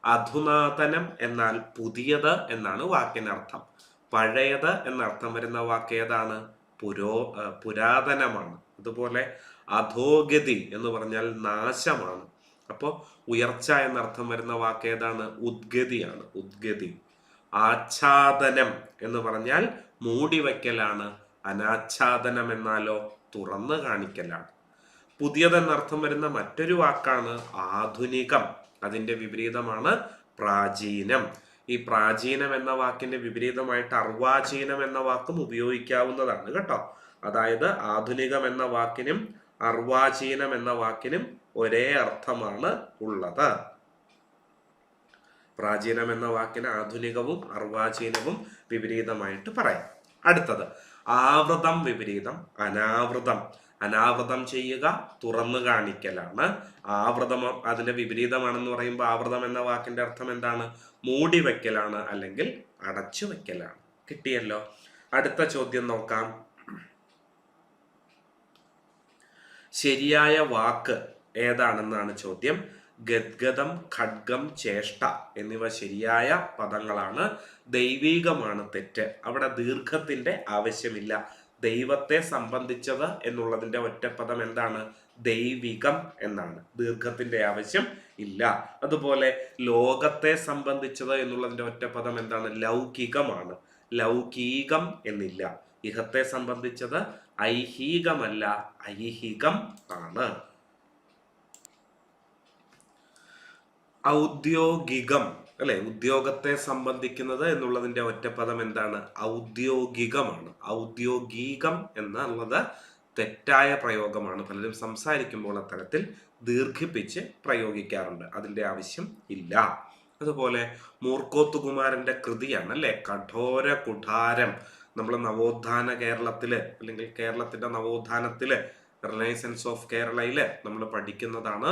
അധുനാതനം എന്നാൽ പുതിയത് എന്നാണ് വാക്കിനർത്ഥം. പഴയത് എന്നർത്ഥം വരുന്ന വാക്ക് ഏതാണ്? പുരാതനമാണ്. അതുപോലെ അധോഗതി എന്ന് പറഞ്ഞാൽ നാശമാണ്. അപ്പോൾ ഉയർച്ച എന്നർത്ഥം വരുന്ന വാക്ക് ഏതാണ്? ഉദ്ഗതിയാണ്. ഉദ്ഗതി. ആച്ഛാദനം എന്ന് പറഞ്ഞാൽ മൂടിവെക്കലാണ്. അനാച്ഛാദനം എന്നാലോ തുറന്നു കാണിക്കലാണ്. പുതിയതെന്നർത്ഥം വരുന്ന മറ്റൊരു വാക്കാണ് ആധുനികം. അതിന്റെ വിപരീതമാണ് പ്രാചീനം. ഈ പ്രാചീനം എന്ന വാക്കിന്റെ വിപരീതമായിട്ട് അർവാചീനം എന്ന വാക്കും ഉപയോഗിക്കാവുന്നതാണ് കേട്ടോ. അതായത് ആധുനികം എന്ന വാക്കിനും അർവാചീനം എന്ന വാക്കിനും ഒരേ അർത്ഥമാണ് ഉള്ളത്. പ്രാചീനം എന്ന വാക്കിന് ആധുനികവും അർവാചീനവും വിപരീതമായിട്ട് പറയാം. അടുത്തത് ആവൃതം വിപരീതം അനാവൃതം. അനാവൃതം ചെയ്യുക തുറന്നു കാണിക്കലാണ്. ആവൃതം അതിന്റെ വിപരീതമാണെന്ന് പറയുമ്പോൾ ആവൃതം എന്ന വാക്കിന്റെ അർത്ഥം എന്താണ്? മൂടി വെക്കലാണ് അല്ലെങ്കിൽ അടച്ചു വെക്കലാണ്. കിട്ടിയല്ലോ. അടുത്ത ചോദ്യം നോക്കാം. ശരിയായ വാക്ക് ഏതാണെന്നാണ് ചോദ്യം. ഗദ്ഗതം, ഖഡ്ഗം, ചേഷ്ട എന്നിവ ശരിയായ പദങ്ങളാണ്. ദൈവീകമാണ് തെറ്റ്. അവിടെ ദീർഘത്തിന്റെ ആവശ്യമില്ല. ദൈവത്തെ സംബന്ധിച്ചത് എന്നുള്ളതിന്റെ ഒറ്റപ്പദം എന്താണ്? ദൈവികം എന്നാണ്. ദീർഘത്തിന്റെ ആവശ്യം ഇല്ല. അതുപോലെ ലോകത്തെ സംബന്ധിച്ചത് എന്നുള്ളതിന്റെ ഒറ്റപ്പദം എന്താണ്? ലൗകികമാണ്. ലൗകീകം എന്നില്ല. ഇഹത്തെ സംബന്ധിച്ചത് ഐഹികമല്ല, ഐഹികം ആണ്. ഔദ്യോഗികം അല്ലെ, ഉദ്യോഗത്തെ സംബന്ധിക്കുന്നത് എന്നുള്ളതിന്റെ ഒറ്റപ്പദം എന്താണ്? ഔദ്യോഗികമാണ്. ഔദ്യോഗികം എന്നുള്ളത് തെറ്റായ പ്രയോഗമാണ്. പലരും സംസാരിക്കുമ്പോൾ അത്തരത്തിൽ ദീർഘിപ്പിച്ച് പ്രയോഗിക്കാറുണ്ട്. അതിന്റെ ആവശ്യം ഇല്ല. അതുപോലെ മൂർക്കോത്തുകുമാരന്റെ കൃതിയാണ് അല്ലെ കഠോര കുഠാരം. നമ്മൾ നവോത്ഥാന കേരളത്തില് അല്ലെങ്കിൽ കേരളത്തിന്റെ നവോത്ഥാനത്തില് റിനൈസൻസ് ഓഫ് കേരളയില് നമ്മൾ പഠിക്കുന്നതാണ്.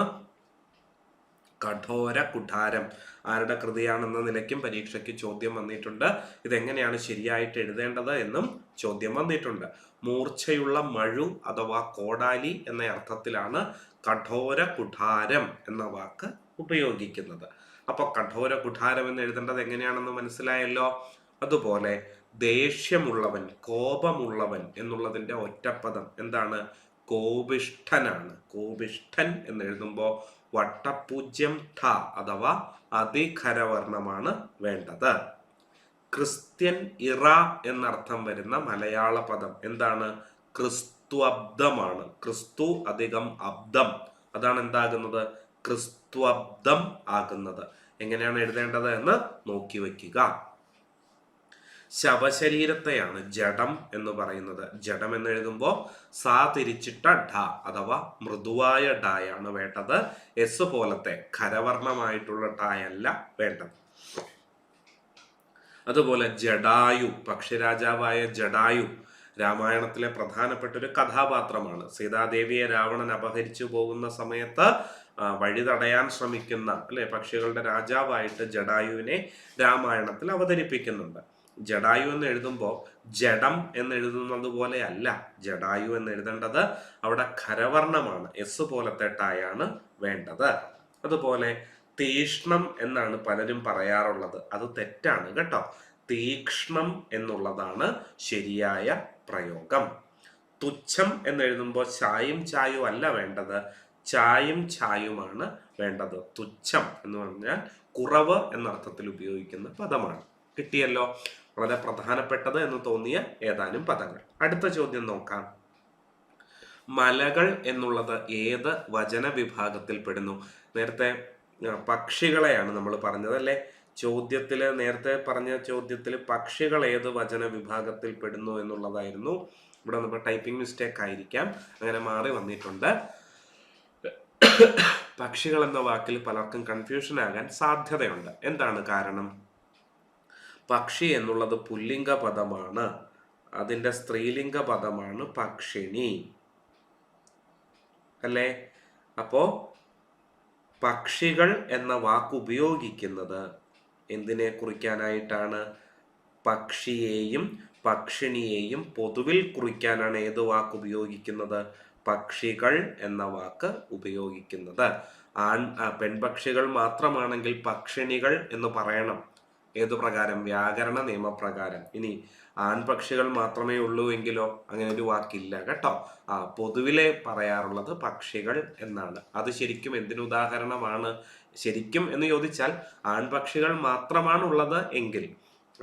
കഠോര കുഠാരം ആരുടെ കൃതിയാണെന്ന നിലയ്ക്കും പരീക്ഷയ്ക്ക് ചോദ്യം വന്നിട്ടുണ്ട്. ഇതെങ്ങനെയാണ് ശരിയായിട്ട് എഴുതേണ്ടത് എന്നും ചോദ്യം വന്നിട്ടുണ്ട്. മൂർച്ചയുള്ള മഴു അഥവാ കോടാലി എന്ന അർത്ഥത്തിലാണ് കഠോര കുഠാരം എന്ന വാക്ക് ഉപയോഗിക്കുന്നത്. അപ്പൊ കഠോര കുഠാരം എന്ന് എഴുതേണ്ടത് എങ്ങനെയാണെന്ന് മനസ്സിലായല്ലോ. അതുപോലെ ദേഷ്യമുള്ളവൻ, കോപമുള്ളവൻ എന്നുള്ളതിന്റെ ഒറ്റപ്പദം എന്താണ്? കോപിഷ്ഠനാണ്. കോപിഷ്ഠൻ എന്ന് എഴുതുമ്പോൾ വട്ടപൂജ്യം ഠ അഥവാ അതിഖരവർണമാണ് വേണ്ടത്. ക്രിസ്ത്യൻ ഇറ എന്നർത്ഥം വരുന്ന മലയാള പദം എന്താണ്? ക്രിസ്ത്വബ്ദമാണ്. ക്രിസ്തു അധികം അബ്ദം, അതാണ് എന്താകുന്നത്? ക്രിസ്ത്വബ്ദം ആകുന്നത്. എങ്ങനെയാണ് എഴുതേണ്ടത് എന്ന് നോക്കി വയ്ക്കുക. ശവശരീരത്തെയാണ് ജഡം എന്ന് പറയുന്നത്. ജഡം എന്ന് എഴുതുമ്പോൾ സാ തിരിച്ചിട്ട ഡ അഥവാ മൃദുവായ ഡായാണ് വേണ്ടത്. എസ് പോലത്തെ ഖരവർണമായിട്ടുള്ള ഡായല്ല വേണ്ടത്. അതുപോലെ ജഡായു, പക്ഷിരാജാവായ ജഡായു രാമായണത്തിലെ പ്രധാനപ്പെട്ട ഒരു കഥാപാത്രമാണ്. സീതാദേവിയെ രാവണൻ അപഹരിച്ചു പോകുന്ന സമയത്ത് വഴി തടയാൻ ശ്രമിക്കുന്ന പക്ഷികളുടെ രാജാവായിട്ട് ജഡായുവിനെ രാമായണത്തിൽ അവതരിപ്പിക്കുന്നുണ്ട്. ജഡായു എന്ന് എഴുതുമ്പോൾ ജഡം എന്ന് എഴുതുന്നത് പോലെ അല്ല. ജഡായു എന്ന് എഴുതേണ്ടത് അവിടെ ഖരവർണമാണ്. എസ് പോലത്തെ ടായാണ് വേണ്ടത്. അതുപോലെ തീക്ഷ്ണം എന്നാണ് പലരും പറയാറുള്ളത്. അത് തെറ്റാണ് കേട്ടോ. തീക്ഷ്ണം എന്നുള്ളതാണ് ശരിയായ പ്രയോഗം. തുച്ഛം എന്ന് എഴുതുമ്പോൾ ചായും ചായും അല്ല വേണ്ടത്, ചായും ചായുമാണ് വേണ്ടത്. തുച്ഛം എന്ന് പറഞ്ഞാൽ കുറവ് എന്നർത്ഥത്തിൽ ഉപയോഗിക്കുന്ന പദമാണ്. കിട്ടിയല്ലോ. വളരെ പ്രധാനപ്പെട്ടത് എന്ന് തോന്നിയ ഏതാനും പദങ്ങൾ. അടുത്ത ചോദ്യം നോക്കാം. മലകൾ എന്നുള്ളത് ഏത് വചന വിഭാഗത്തിൽ പെടുന്നു? നേരത്തെ പക്ഷികളെയാണ് നമ്മൾ പറഞ്ഞത് അല്ലെ? ചോദ്യത്തില് നേരത്തെ പറഞ്ഞ ചോദ്യത്തിൽ പക്ഷികൾ ഏത് വചന വിഭാഗത്തിൽ പെടുന്നു എന്നുള്ളതായിരുന്നു. ഇവിടെ നമുക്ക് ടൈപ്പിംഗ് മിസ്റ്റേക്ക് ആയിരിക്കാം, അങ്ങനെ മാറി വന്നിട്ടുണ്ട്. പക്ഷികൾ എന്ന വാക്കിൽ പലർക്കും കൺഫ്യൂഷൻ ആകാൻ സാധ്യതയുണ്ട്. എന്താണ് കാരണം? പക്ഷി എന്നുള്ളത് പുല്ലിംഗ പദമാണ്. അതിൻ്റെ സ്ത്രീലിംഗ പദമാണ് പക്ഷിണി അല്ലേ? അപ്പോ പക്ഷികൾ എന്ന വാക്ക് ഉപയോഗിക്കുന്നത് എന്തിനെ കുറിക്കാനായിട്ടാണ്? പക്ഷിയെയും പക്ഷിണിയെയും പൊതുവിൽ കുറിക്കാനാണ് ഏത് വാക്ക് ഉപയോഗിക്കുന്നത്? പക്ഷികൾ എന്ന വാക്ക് ഉപയോഗിക്കുന്നത്. പെൺപക്ഷികൾ മാത്രമാണെങ്കിൽ പക്ഷിണികൾ എന്ന് പറയണം. ഏതു പ്രകാരം? വ്യാകരണ നിയമപ്രകാരം. ഇനി ആൺപക്ഷികൾ മാത്രമേ ഉള്ളൂ എങ്കിലോ അങ്ങനെ ഒരു വാക്കില്ല കേട്ടോ. പൊതുവിലെ പറയാറുള്ളത് പക്ഷികൾ എന്നാണ്. അത് ശരിക്കും എന്തിനുദാഹരണമാണ്? ശരിക്കും എന്ന് ചോദിച്ചാൽ ആൺപക്ഷികൾ മാത്രമാണുള്ളത് എങ്കിൽ,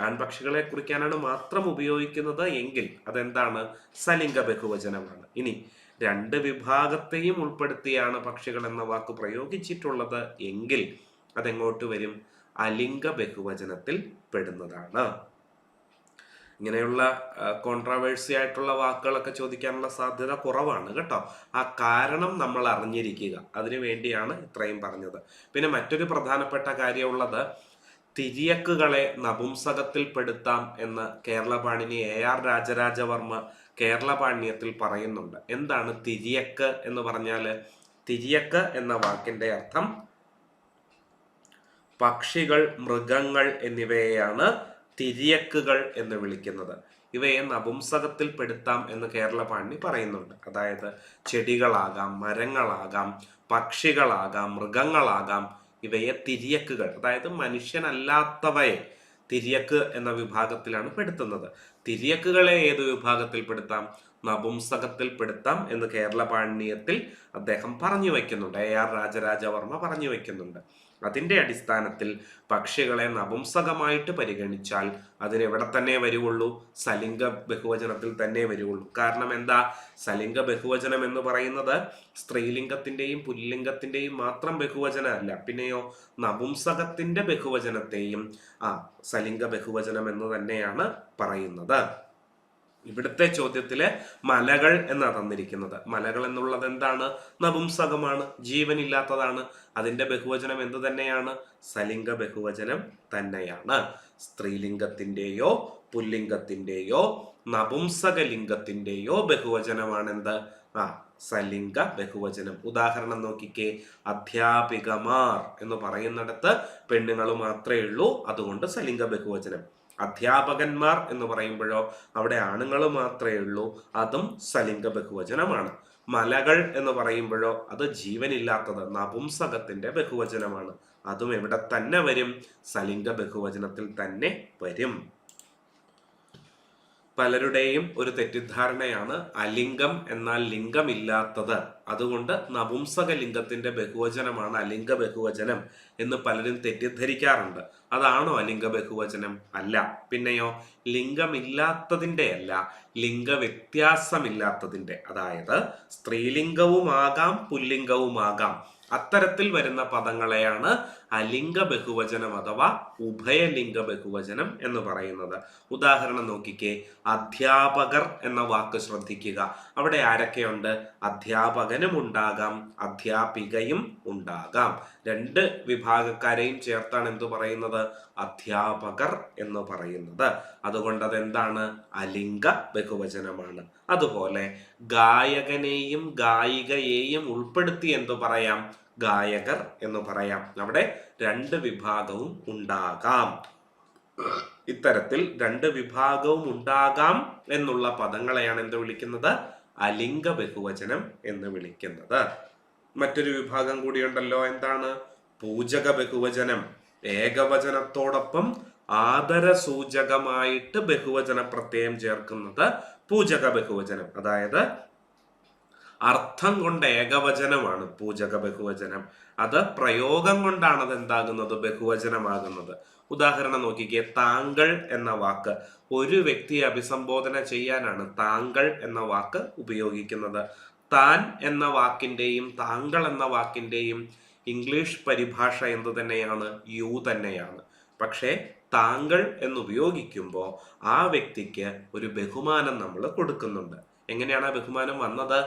ആൺപക്ഷികളെ കുറിക്കാനാണ് മാത്രം ഉപയോഗിക്കുന്നത് എങ്കിൽ അതെന്താണ്? സലിംഗ ബഹുവചനമാണ്. ഇനി രണ്ട് വിഭാഗത്തെയും ഉൾപ്പെടുത്തിയാണ് പക്ഷികൾ എന്ന വാക്ക് പ്രയോഗിച്ചിട്ടുള്ളത് എങ്കിൽ അതെങ്ങോട്ട് വരും? അലിംഗ ബഹുവചനത്തിൽ പെടുന്നതാണ്. ഇങ്ങനെയുള്ള കോൺട്രാവേഴ്സി ആയിട്ടുള്ള വാക്കുകളൊക്കെ ചോദിക്കാനുള്ള സാധ്യത കുറവാണ് കേട്ടോ. ആ കാരണം നമ്മൾ അറിഞ്ഞിരിക്കുക. അതിനു വേണ്ടിയാണ് ഇത്രയും പറഞ്ഞത്. പിന്നെ മറ്റൊരു പ്രധാനപ്പെട്ട കാര്യമുള്ളത്, തിര്യക്കുകളെ നപുംസകത്തിൽ പെടുത്താം എന്ന് കേരളപാണിനി AR രാജരാജവർമ്മ കേരളപാണ്യത്തിൽ പറയുന്നുണ്ട്. എന്താണ് തിര്യക്ക് എന്ന് പറഞ്ഞാൽ? തിര്യക്ക് എന്ന വാക്കിന്റെ അർത്ഥം പക്ഷികൾ, മൃഗങ്ങൾ എന്നിവയെയാണ് തിര്യക്കുകൾ എന്ന് വിളിക്കുന്നത്. ഇവയെ നപുംസകത്തിൽ പെടുത്താം എന്ന് കേരളപാണി പറയുന്നുണ്ട്. അതായത് ചെടികളാകാം, മരങ്ങളാകാം, പക്ഷികളാകാം, മൃഗങ്ങളാകാം, ഇവയെ തിര്യക്കുകൾ, അതായത് മനുഷ്യനല്ലാത്തവയെ തിര്യക്ക് എന്ന വിഭാഗത്തിലാണ് പെടുത്തുന്നത്. തിര്യക്കുകളെ ഏത് വിഭാഗത്തിൽ പെടുത്താം? നപുംസകത്തിൽ പെടുത്താം എന്ന് കേരളപാണ്യത്തിൽ അദ്ദേഹം പറഞ്ഞു വയ്ക്കുന്നുണ്ട്. AR രാജരാജവർമ്മ പറഞ്ഞു വയ്ക്കുന്നുണ്ട്. അതിന്റെ അടിസ്ഥാനത്തിൽ പക്ഷികളെ നപുംസകമായിട്ട് പരിഗണിച്ചാൽ അതിനെവിടെ തന്നെ വരുവുള്ളൂ? സലിംഗ ബഹുവചനത്തിൽ തന്നെ വരുവുള്ളൂ. കാരണം എന്താ? സലിംഗ ബഹുവചനം എന്ന് പറയുന്നത് സ്ത്രീലിംഗത്തിന്റെയും പുല്ലിംഗത്തിന്റെയും മാത്രം ബഹുവചനം അല്ല. പിന്നെയോ നപുംസകത്തിന്റെ ബഹുവചനത്തെയും സലിംഗ ബഹുവചനം എന്ന് തന്നെയാണ് പറയുന്നത്. ഇവിടുത്തെ ചോദ്യത്തില് മലകൾ എന്നാ തന്നിരിക്കുന്നത്. മലകൾ എന്നുള്ളത് എന്താണ്? നപുംസകമാണ്, ജീവനില്ലാത്തതാണ്. അതിന്റെ ബഹുവചനം എന്ത് തന്നെയാണ്? സലിംഗ ബഹുവചനം തന്നെയാണ്. സ്ത്രീലിംഗത്തിന്റെയോ പുല്ലിംഗത്തിന്റെയോ നപുംസക ലിംഗത്തിന്റെയോ ബഹുവചനമാണ് എന്ത്? സലിംഗ ബഹുവചനം. ഉദാഹരണം നോക്കിക്കേ, അധ്യാപികമാർ എന്ന് പറയുന്നിടത്ത് പെണ്ണുങ്ങൾ മാത്രമേ ഉള്ളൂ, അതുകൊണ്ട് സലിംഗ ബഹുവചനം. അധ്യാപകന്മാർ എന്ന് പറയുമ്പോഴോ അവിടെ ആണുങ്ങൾ മാത്രമേ ഉള്ളൂ, അതും സലിംഗ ബഹുവചനമാണ്. മലകൾ എന്ന് പറയുമ്പോഴോ അത് ജീവനില്ലാത്തത്, നപുംസകത്തിന്റെ ബഹുവചനമാണ്, അതും എവിടെ തന്നെ വരും? സലിംഗ ബഹുവചനത്തിൽ തന്നെ വരും. പലരുടെയും ഒരു തെറ്റിദ്ധാരണയാണ് അലിംഗം എന്നാൽ ലിംഗമില്ലാത്തത്, അതുകൊണ്ട് നപുംസക ലിംഗത്തിന്റെ ബഹുവചനമാണ് അലിംഗ ബഹുവചനം എന്ന് പലരും തെറ്റിദ്ധരിക്കാറുണ്ട്. അതാണോ അലിംഗ ബഹുവചനം? അല്ല. പിന്നെയോ? ലിംഗമില്ലാത്തതിന്റെ അല്ല, ലിംഗവ്യത്യാസമില്ലാത്തതിന്റെ. അതായത് സ്ത്രീലിംഗവുമാകാം പുല്ലിംഗവുമാകാം, അത്തരത്തിൽ വരുന്ന പദങ്ങളെയാണ് അലിംഗ ബഹുവചനം അഥവാ ഉഭയലിംഗ ബഹുവചനം എന്ന് പറയുന്നത്. ഉദാഹരണം നോക്കിക്കേ, അധ്യാപകർ എന്ന വാക്ക് ശ്രദ്ധിക്കുക. അവിടെ ആരൊക്കെയുണ്ട്? അധ്യാപകനും ഉണ്ടാകാം, അധ്യാപികയും ഉണ്ടാകാം. രണ്ട് വിഭാഗക്കാരെയും ചേർത്താണ് എന്തു പറയുന്നത്? അധ്യാപകർ എന്ന് പറയുന്നത്. അതുകൊണ്ട് അതെന്താണ്? അലിംഗ ബഹുവചനമാണ്. അതുപോലെ ഗായകനെയും ഗായികയെയും ഉൾപ്പെടുത്തി എന്തു പറയാം? ഗായകർ എന്ന് പറയാം. അവിടെ രണ്ട് വിഭാഗവും ഉണ്ടാകാം. ഇത്തരത്തിൽ രണ്ട് വിഭാഗവും ഉണ്ടാകാം എന്നുള്ള പദങ്ങളെയാണ് എന്ത് വിളിക്കുന്നത്? അലിംഗ ബഹുവചനം എന്ന് വിളിക്കുന്നത്. മറ്റൊരു വിഭാഗം കൂടിയുണ്ടല്ലോ, എന്താണ്? പൂജക ബഹുവചനം. ഏകവചനത്തോടൊപ്പം ആദരസൂചകമായിട്ട് ബഹുവചന പ്രത്യയം ചേർക്കുന്നത് പൂജക ബഹുവചനം. അതായത് അർത്ഥം കൊണ്ട് ഏകവചനമാണ് പൂജക ബഹുവചനം, അത് പ്രയോഗം കൊണ്ടാണ് അത് എന്താകുന്നത്? ബഹുവചനമാകുന്നത്. ഉദാഹരണം നോക്കിക്കേ, താങ്കൾ എന്ന വാക്ക് ഒരു വ്യക്തിയെ അഭിസംബോധന ചെയ്യാനാണ് താങ്കൾ എന്ന വാക്ക് ഉപയോഗിക്കുന്നത്. താൻ എന്ന വാക്കിന്റെയും താങ്കൾ എന്ന വാക്കിന്റെയും ഇംഗ്ലീഷ് പരിഭാഷ എന്തു തന്നെയാണ്? യു തന്നെയാണ്. പക്ഷേ താങ്കൾ എന്ന് ഉപയോഗിക്കുമ്പോൾ ആ വ്യക്തിക്ക് ഒരു ബഹുമാനം നമ്മൾ കൊടുക്കുന്നുണ്ട്. എങ്ങനെയാണ് ആ ബഹുമാനം വന്നത്?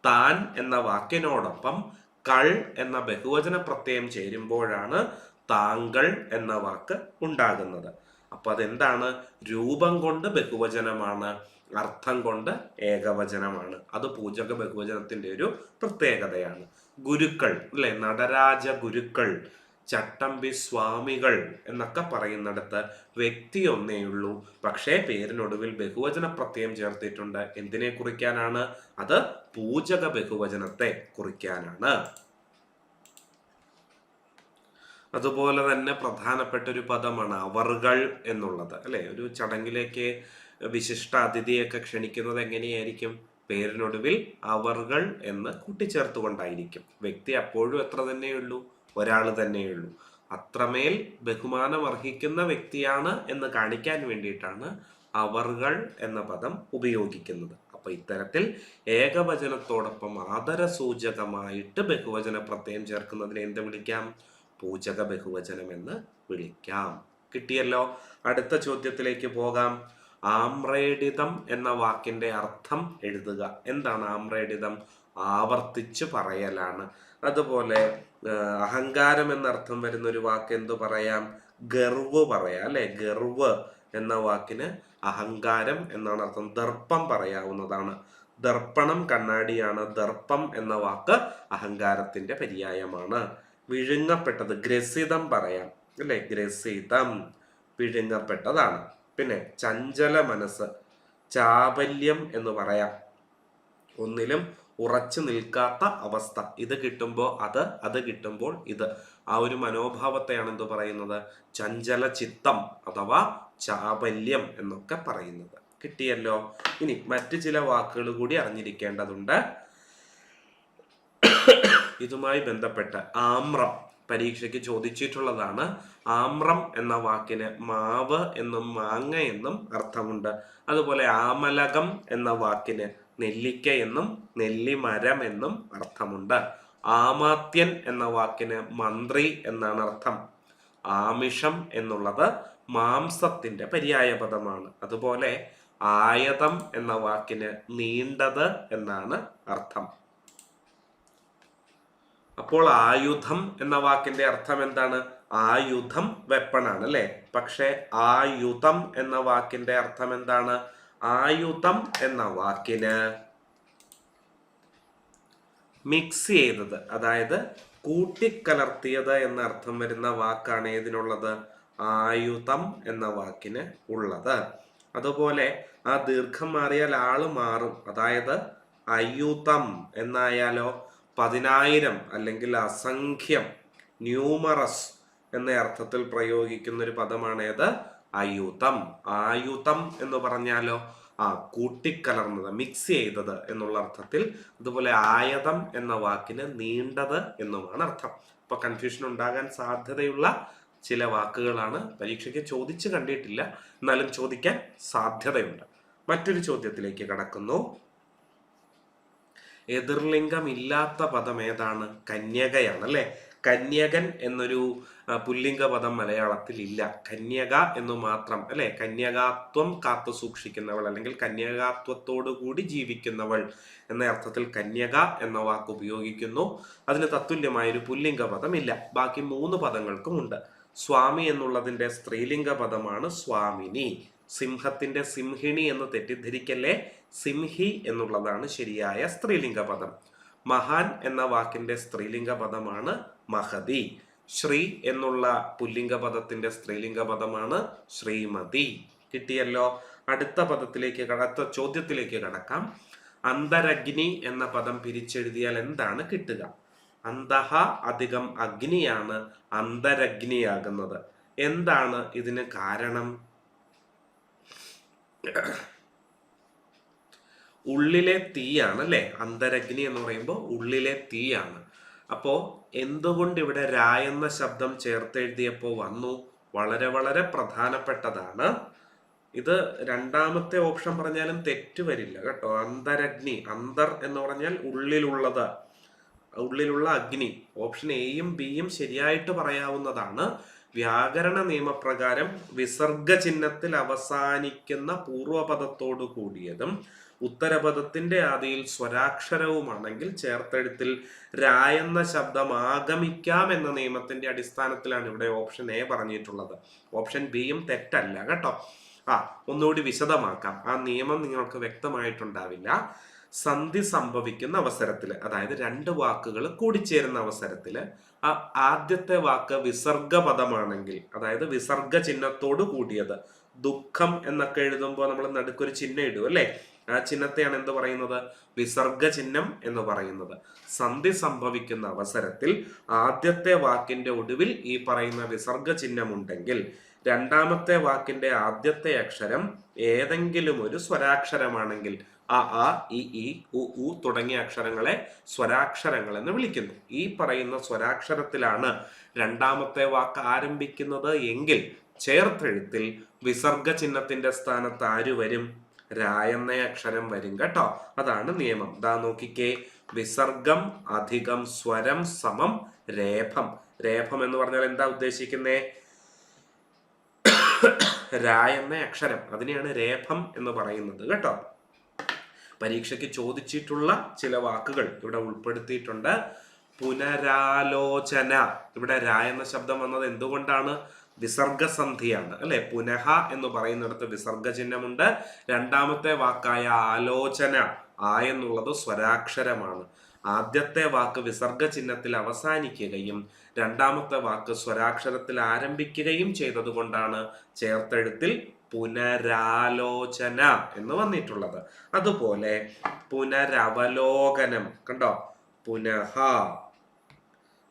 താൻ എന്ന വാക്കിനോടൊപ്പം കൾ എന്ന ബഹുവചന പ്രത്യയം ചേരുമ്പോഴാണ് താങ്കൾ എന്ന വാക്ക് ഉണ്ടാകുന്നത്. അപ്പൊ അതെന്താണ്? രൂപം കൊണ്ട് ബഹുവചനമാണ്, അർത്ഥം കൊണ്ട് ഏകവചനമാണ്. അത് പൂജക ബഹുവചനത്തിന്റെ ഒരു പ്രത്യേകതയാണ്. ഗുരുക്കൾ അല്ലെ, നടരാജ ഗുരുക്കൾ, ചട്ടമ്പി സ്വാമികൾ എന്നൊക്കെ പറയുന്നിടത്ത് വ്യക്തി ഒന്നേ ഉള്ളൂ, പക്ഷേ പേരിനൊടുവിൽ ബഹുവചന പ്രത്യയം ചേർത്തിട്ടുണ്ട്. എന്തിനെ കുറിക്കാനാണ്? അത് പൂജക ബഹുവചനത്തെ കുറിക്കാനാണ്. അതുപോലെ തന്നെ പ്രധാനപ്പെട്ട ഒരു പദമാണ് അവറുകൾ എന്നുള്ളത് അല്ലെ. ഒരു ചടങ്ങിലേക്ക് വിശിഷ്ട അതിഥിയൊക്കെ ക്ഷണിക്കുന്നത് എങ്ങനെയായിരിക്കും? പേരിനൊടുവിൽ അവറുകൾ എന്ന് കൂട്ടിച്ചേർത്തുകൊണ്ടായിരിക്കും. വ്യക്തി അപ്പോഴും എത്ര തന്നെയുള്ളൂ? ഒരാൾ തന്നെയുള്ളൂ. അത്രമേൽ ബഹുമാനം അർഹിക്കുന്ന വ്യക്തിയാണ് എന്ന് കാണിക്കാൻ വേണ്ടിയിട്ടാണ് അവറുകൾ എന്ന പദം ഉപയോഗിക്കുന്നത്. അപ്പൊ ഇത്തരത്തിൽ ഏകവചനത്തോടൊപ്പം ആദരസൂചകമായിട്ട് ബഹുവചന പ്രത്യയം ചേർക്കുന്നതിനെ എന്ത് വിളിക്കാം? പൂജക ബഹുവചനം എന്ന് വിളിക്കാം. കിട്ടിയല്ലോ. അടുത്ത ചോദ്യത്തിലേക്ക് പോകാം. ആമ്രേഡിതം എന്ന വാക്കിന്റെ അർത്ഥം എഴുതുക. എന്താണ് ആമ്രേഡിതം? ആവർത്തിച്ചു പറയലാണ്. അതുപോലെ അഹങ്കാരം എന്നർത്ഥം വരുന്ന ഒരു വാക്ക് എന്തു പറയാം? ഗർവ് പറയാം അല്ലെ. ഗർവ് എന്ന വാക്കിന് അഹങ്കാരം എന്നാണ് അർത്ഥം. ദർപ്പം പറയാവുന്നതാണ്. ദർപ്പണം കണ്ണാടിയാണ്. ദർപ്പം എന്ന വാക്ക് അഹങ്കാരത്തിന്റെ പര്യായമാണ്. വിഴുങ്ങപ്പെട്ടത് ഗ്രസിതം പറയാം അല്ലെ. ഗ്രസിതം വിഴുങ്ങപ്പെട്ടതാണ്. പിന്നെ ചഞ്ചല മനസ്സ്, ചാബല്യം എന്ന് പറയാം. ഒന്നിലും ഉറച്ചു നിൽക്കാത്ത അവസ്ഥ. ഇത് കിട്ടുമ്പോൾ അത്, അത് കിട്ടുമ്പോൾ ഇത്. ആ ഒരു മനോഭാവത്തെയാണ് എന്ത് പറയുന്നത്? ചഞ്ചല ചിത്തം അഥവാ ചാബല്യം എന്നൊക്കെ പറയുന്നത്. കിട്ടിയല്ലോ. ഇനി മറ്റു ചില വാക്കുകൾ കൂടി അറിഞ്ഞിരിക്കേണ്ടതുണ്ട്. ഇതുമായി ബന്ധപ്പെട്ട് ആമ്രം പരീക്ഷയ്ക്ക് ചോദിച്ചിട്ടുള്ളതാണ്. ആമ്രം എന്ന വാക്കിന് മാവ് എന്നും മാങ്ങ എന്നും അർത്ഥമുണ്ട്. അതുപോലെ ആമലകം എന്ന വാക്കിന് നെല്ലിക്ക എന്നും നെല്ലിമരം എന്നും അർത്ഥമുണ്ട്. ആമാത്യൻ എന്ന വാക്കിന് മന്ത്രി എന്നാണ് അർത്ഥം. ആമിഷം എന്നുള്ളത് മാംസത്തിന്റെ പര്യായ പദമാണ്. അതുപോലെ ആയതം എന്ന വാക്കിന് നീണ്ടത് എന്നാണ് അർത്ഥം. അപ്പോൾ ആയുധം എന്ന വാക്കിന്റെ അർത്ഥം എന്താണ്? ആയുധം വെപ്പണാണ് അല്ലെ. പക്ഷെ ആയുധം എന്ന വാക്കിന്റെ അർത്ഥം എന്താണ്? ആയുധം എന്ന വാക്കിന് മിക്സ് ചെയ്തത്, അതായത് കൂട്ടിക്കലർത്തിയത് എന്ന അർത്ഥം വരുന്ന വാക്കാണ് ഏതിനുള്ളത്? ആയുധം എന്ന വാക്കിന് ഉള്ളത്. അതുപോലെ ആ ദീർഘം മാറിയാൽ ആള് മാറും. അതായത് അയുതം എന്നായാലോ 10,000 അല്ലെങ്കിൽ അസംഖ്യം, ന്യൂമറസ് എന്ന അർത്ഥത്തിൽ പ്രയോഗിക്കുന്ന ഒരു പദമാണ് ഏത്? അയുതം. ആയുധം എന്ന് പറഞ്ഞാലോ കൂട്ടിക്കലർന്നത്, മിക്സ് ചെയ്തത് എന്നുള്ള അർത്ഥത്തിൽ. അതുപോലെ ആയതം എന്ന വാക്കിന് നീണ്ടത് എന്നുമാണ് അർത്ഥം. അപ്പൊ കൺഫ്യൂഷൻ ഉണ്ടാകാൻ സാധ്യതയുള്ള ചില വാക്കുകളാണ്. പരീക്ഷയ്ക്ക് ചോദിച്ചു കണ്ടിട്ടില്ല, എന്നാലും ചോദിക്കാൻ സാധ്യതയുണ്ട്. മറ്റൊരു ചോദ്യത്തിലേക്ക് കടക്കുന്നു. എതിർലിംഗമില്ലാത്ത പദം ഏതാണ്? കന്യകയാണ് അല്ലെ. കന്യകൻ എന്നൊരു പുല്ലിംഗ പദം മലയാളത്തിൽ ഇല്ല. കന്യക എന്ന് മാത്രം അല്ലെ. കന്യകാത്വം കാത്തു സൂക്ഷിക്കുന്നവൾ അല്ലെങ്കിൽ കന്യകാത്വത്തോടു കൂടി ജീവിക്കുന്നവൾ എന്ന അർത്ഥത്തിൽ കന്യക എന്ന വാക്ക് ഉപയോഗിക്കുന്നു. അതിന് തത്തുല്യമായൊരു പുല്ലിംഗ പദം ഇല്ല. ബാക്കി 3 പദങ്ങൾക്കും ഉണ്ട്. സ്വാമി എന്നുള്ളതിന്റെ സ്ത്രീലിംഗ പദമാണ് സ്വാമിനി. സിംഹത്തിന്റെ സിംഹിണി എന്ന് തെറ്റിദ്ധരിക്കല്ലേ, സിംഹി എന്നുള്ളതാണ് ശരിയായ സ്ത്രീലിംഗ പദം. മഹാൻ എന്ന വാക്കിന്റെ സ്ത്രീലിംഗ പദമാണ് മഹതി. ശ്രീ എന്നുള്ള പുല്ലിംഗ പദത്തിന്റെ സ്ത്രീലിംഗ പദമാണ് ശ്രീമതി. കിട്ടിയല്ലോ. അടുത്ത ചോദ്യത്തിലേക്ക് കടക്കാം. അന്തരഗ്നി എന്ന പദം പിരിച്ചെഴുതിയാൽ എന്താണ് കിട്ടുക? അന്തഹ അധികം അഗ്നിയാണ് അന്തരഗ്നിയാകുന്നത്. എന്താണ് ഇതിന് കാരണം? ഉള്ളിലെ തീയാണ് അല്ലെ. അന്തരഗ്നി എന്ന് പറയുമ്പോൾ ഉള്ളിലെ തീയാണ്. അപ്പോ എന്തുകൊണ്ട് ഇവിടെ രാ എന്ന ശബ്ദം ചേർത്തെഴുതിയപ്പോ വന്നു? വളരെ വളരെ പ്രധാനപ്പെട്ടതാണ് ഇത്. രണ്ടാമത്തെ ഓപ്ഷൻ പറഞ്ഞാലും തെറ്റ് വരില്ല കേട്ടോ. അന്തരഗ്നി, അന്തർ എന്ന് പറഞ്ഞാൽ ഉള്ളിലുള്ളത്, ഉള്ളിലുള്ള അഗ്നി. ഓപ്ഷൻ എയും ബിയും ശരിയായിട്ട് പറയാവുന്നതാണ്. വ്യാകരണ നിയമപ്രകാരം വിസർഗ ചിഹ്നത്തിൽ അവസാനിക്കുന്ന പൂർവപദത്തോടു കൂടിയതും ഉത്തരപദത്തിന്റെ ആദിയിൽ സ്വരാക്ഷരവുമാണെങ്കിൽ ചേർത്തെഴുത്തിൽ രാ എന്ന ശബ്ദം ആഗമിക്കാം എന്ന നിയമത്തിന്റെ അടിസ്ഥാനത്തിലാണ് ഇവിടെ ഓപ്ഷൻ എ പറഞ്ഞിട്ടുള്ളത്. ഓപ്ഷൻ ബിയും തെറ്റല്ല കേട്ടോ. ഒന്നുകൂടി വിശദമാക്കാം. ആ നിയമം നിങ്ങൾക്ക് വ്യക്തമായിട്ടുണ്ടാവില്ല. സന്ധി സംഭവിക്കുന്ന അവസരത്തിൽ, അതായത് 2 വാക്കുകൾ കൂടിച്ചേരുന്ന അവസരത്തിൽ ആ ആദ്യത്തെ വാക്ക് വിസർഗ പദമാണെങ്കിൽ, അതായത് വിസർഗ ചിഹ്നത്തോട് കൂടിയത്, ദുഃഖം എന്നൊക്കെ എഴുതുമ്പോൾ നമ്മൾ നടുക്കൊരു ചിഹ്നം ഇടും അല്ലെ. ആ ചിഹ്നത്തെയാണ് എന്ത് പറയുന്നത്? വിസർഗ ചിഹ്നം എന്ന് പറയുന്നത്. സന്ധി സംഭവിക്കുന്ന അവസരത്തിൽ ആദ്യത്തെ വാക്കിന്റെ ഒടുവിൽ ഈ പറയുന്ന വിസർഗ ചിഹ്നം ഉണ്ടെങ്കിൽ രണ്ടാമത്തെ വാക്കിന്റെ ആദ്യത്തെ അക്ഷരം ഏതെങ്കിലും ഒരു സ്വരാക്ഷരമാണെങ്കിൽ അ ഇ ഈ ഉ തുടങ്ങിയ അക്ഷരങ്ങളെ സ്വരാക്ഷരങ്ങൾ എന്ന് വിളിക്കുന്നു. ഈ പറയുന്ന സ്വരാക്ഷരത്തിലാണ് രണ്ടാമത്തെ വാക്ക് ആരംഭിക്കുന്നത് എങ്കിൽ ചേർത്തെഴുത്തിൽ വിസർഗ ചിഹ്നത്തിന്റെ സ്ഥാനത്ത് ആര് വരും? രാ എന്ന അക്ഷരം വരും കേട്ടോ. അതാണ് നിയമം. ദാ നോക്കിക്കേ. വിസർഗം അധികം സ്വരം സമം രേഫം. രേഫം എന്ന് പറഞ്ഞാൽ എന്താ ഉദ്ദേശിക്കുന്നേ? രാ എന്ന അക്ഷരം, അതിനെയാണ് രേഫം എന്ന് പറയുന്നത് കേട്ടോ. പരീക്ഷയ്ക്ക് ചോദിച്ചിട്ടുള്ള ചില വാക്കുകൾ ഇവിടെ ഉൾപ്പെടുത്തിയിട്ടുണ്ട്. പുനരാലോചന. ഇവിടെ രാ എന്ന ശബ്ദം വന്നത് എന്തുകൊണ്ടാണ്? വിസർഗസന്ധിയാണ് അല്ലെ. പുനഃ എന്ന് പറയുന്നിടത്ത് വിസർഗ ചിഹ്നമുണ്ട്. രണ്ടാമത്തെ വാക്കായ ആലോചന, ആ എന്നുള്ളത് സ്വരാക്ഷരമാണ്. ആദ്യത്തെ വാക്ക് വിസർഗ ചിഹ്നത്തിൽ അവസാനിക്കുകയും രണ്ടാമത്തെ വാക്ക് സ്വരാക്ഷരത്തിൽ ആരംഭിക്കുകയും ചെയ്തത് കൊണ്ടാണ് ചേർത്തെഴുത്തിൽ പുനരാലോചന എന്ന് വന്നിട്ടുള്ളത്. അതുപോലെ പുനരവലോകനം കണ്ടോ. പുനഃ,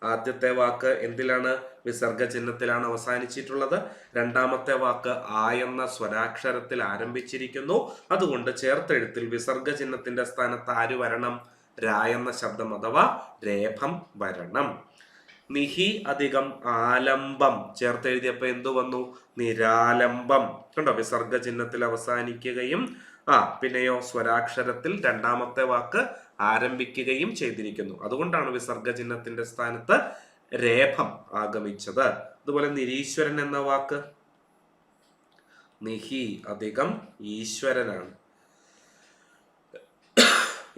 ആദ്യത്തെ വാക്ക് എന്തിലാണ്? വിസർഗ ചിഹ്നത്തിലാണ് അവസാനിച്ചിട്ടുള്ളത്. രണ്ടാമത്തെ വാക്ക് ആ എന്ന സ്വരാക്ഷരത്തിൽ ആരംഭിച്ചിരിക്കുന്നു. അതുകൊണ്ട് ചേർത്തെഴുത്തിൽ വിസർഗ ചിഹ്നത്തിന്റെ സ്ഥാനത്ത് ആര് വരണം? രാ എന്ന ശബ്ദം അഥവാ രേഫം വരണം. നിഹി അധികം ആലംബം ചേർത്തെഴുതിയപ്പോ എന്തു വന്നു? നിരാലംബം. കണ്ടോ, വിസർഗ ചിഹ്നത്തിൽ അവസാനിക്കുകയും പിന്നെയോ സ്വരാക്ഷരത്തിൽ രണ്ടാമത്തെ വാക്ക് ആരംഭിക്കുകയും ചെയ്തിരിക്കുന്നു. അതുകൊണ്ടാണ് വിസർഗ ചിഹ്നത്തിന്റെ സ്ഥാനത്ത് രേഫം ആഗമിച്ചത്. അതുപോലെ നിരീശ്വരൻ എന്ന വാക്ക് നിഹി അധികം ഈശ്വരനാണ്.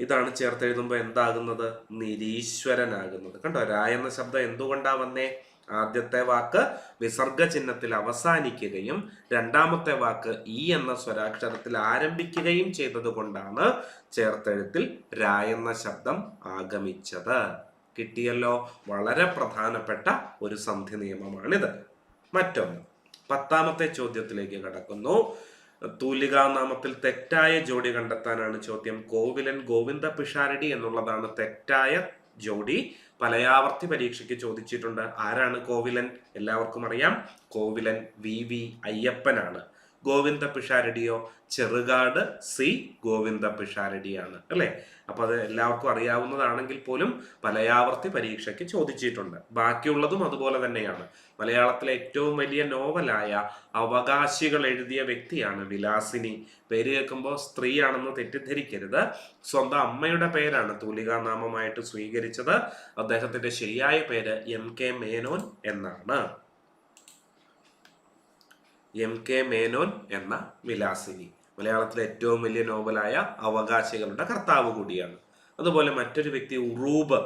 ഇതാണ് ചേർത്തെഴുതുമ്പോൾ എന്താകുന്നത്? നിരീശ്വരനാകുന്നത്. കണ്ടോ, രാ എന്ന ശബ്ദം എന്തുകൊണ്ടാ വന്നേ? ആദ്യത്തെ വാക്ക് വിസർഗ ചിഹ്നത്തിൽ അവസാനിക്കുകയും രണ്ടാമത്തെ വാക്ക് ഈ എന്ന സ്വരാക്ഷരത്തിൽ ആരംഭിക്കുകയും ചെയ്തത് കൊണ്ടാണ് ചേർത്തെഴുത്തിൽ ര എന്ന ശബ്ദം ആഗമിച്ചത്. കിട്ടിയല്ലോ? വളരെ പ്രധാനപ്പെട്ട ഒരു സന്ധി നിയമമാണിത്. മറ്റൊന്ന്, 10ാമത്തെ ചോദ്യത്തിലേക്ക് കടക്കുന്നു. തൂലികാനാമത്തിൽ തെറ്റായ ജോഡി കണ്ടെത്താനാണ് ചോദ്യം. കോവിലൻ ഗോവിന്ദ പിഷാരടി എന്നുള്ളതാണ് തെറ്റായ ജോഡി. പലയാവർത്തി പരീക്ഷയ്ക്ക് ചോദിച്ചിട്ടുണ്ട്. ആരാണ് കോവിലൻ? എല്ലാവർക്കും അറിയാം, കോവിലൻ വി അയ്യപ്പനാണ്. ഗോവിന്ദ പിഷാരടിയോ? ചെറുകാട് സി ഗോവിന്ദ പിഷാരടിയാണ്, അല്ലെ? അപ്പൊ അത് എല്ലാവർക്കും അറിയാവുന്നതാണെങ്കിൽ പോലും പലയാവർത്തി പരീക്ഷയ്ക്ക് ചോദിച്ചിട്ടുണ്ട്. ബാക്കിയുള്ളതും അതുപോലെ തന്നെയാണ്. മലയാളത്തിലെ ഏറ്റവും വലിയ നോവലായ അവകാശികൾ എഴുതിയ വ്യക്തിയാണ് വിലാസിനി. പേര് കേൾക്കുമ്പോൾ സ്ത്രീയാണെന്ന് തെറ്റിദ്ധരിക്കരുത്. സ്വന്തം അമ്മയുടെ പേരാണ് തൂലികാനാമമായിട്ട് സ്വീകരിച്ചത്. അദ്ദേഹത്തിന്റെ ശരിയായ പേര് MK മേനോൻ എന്നാണ്. MK മേനോൻ എന്ന വിലാസിനി മലയാളത്തിലെ ഏറ്റവും വലിയ നോവലായ അവകാശികളുടെ കർത്താവ് കൂടിയാണ്. അതുപോലെ മറ്റൊരു വ്യക്തി ഉറൂബ്,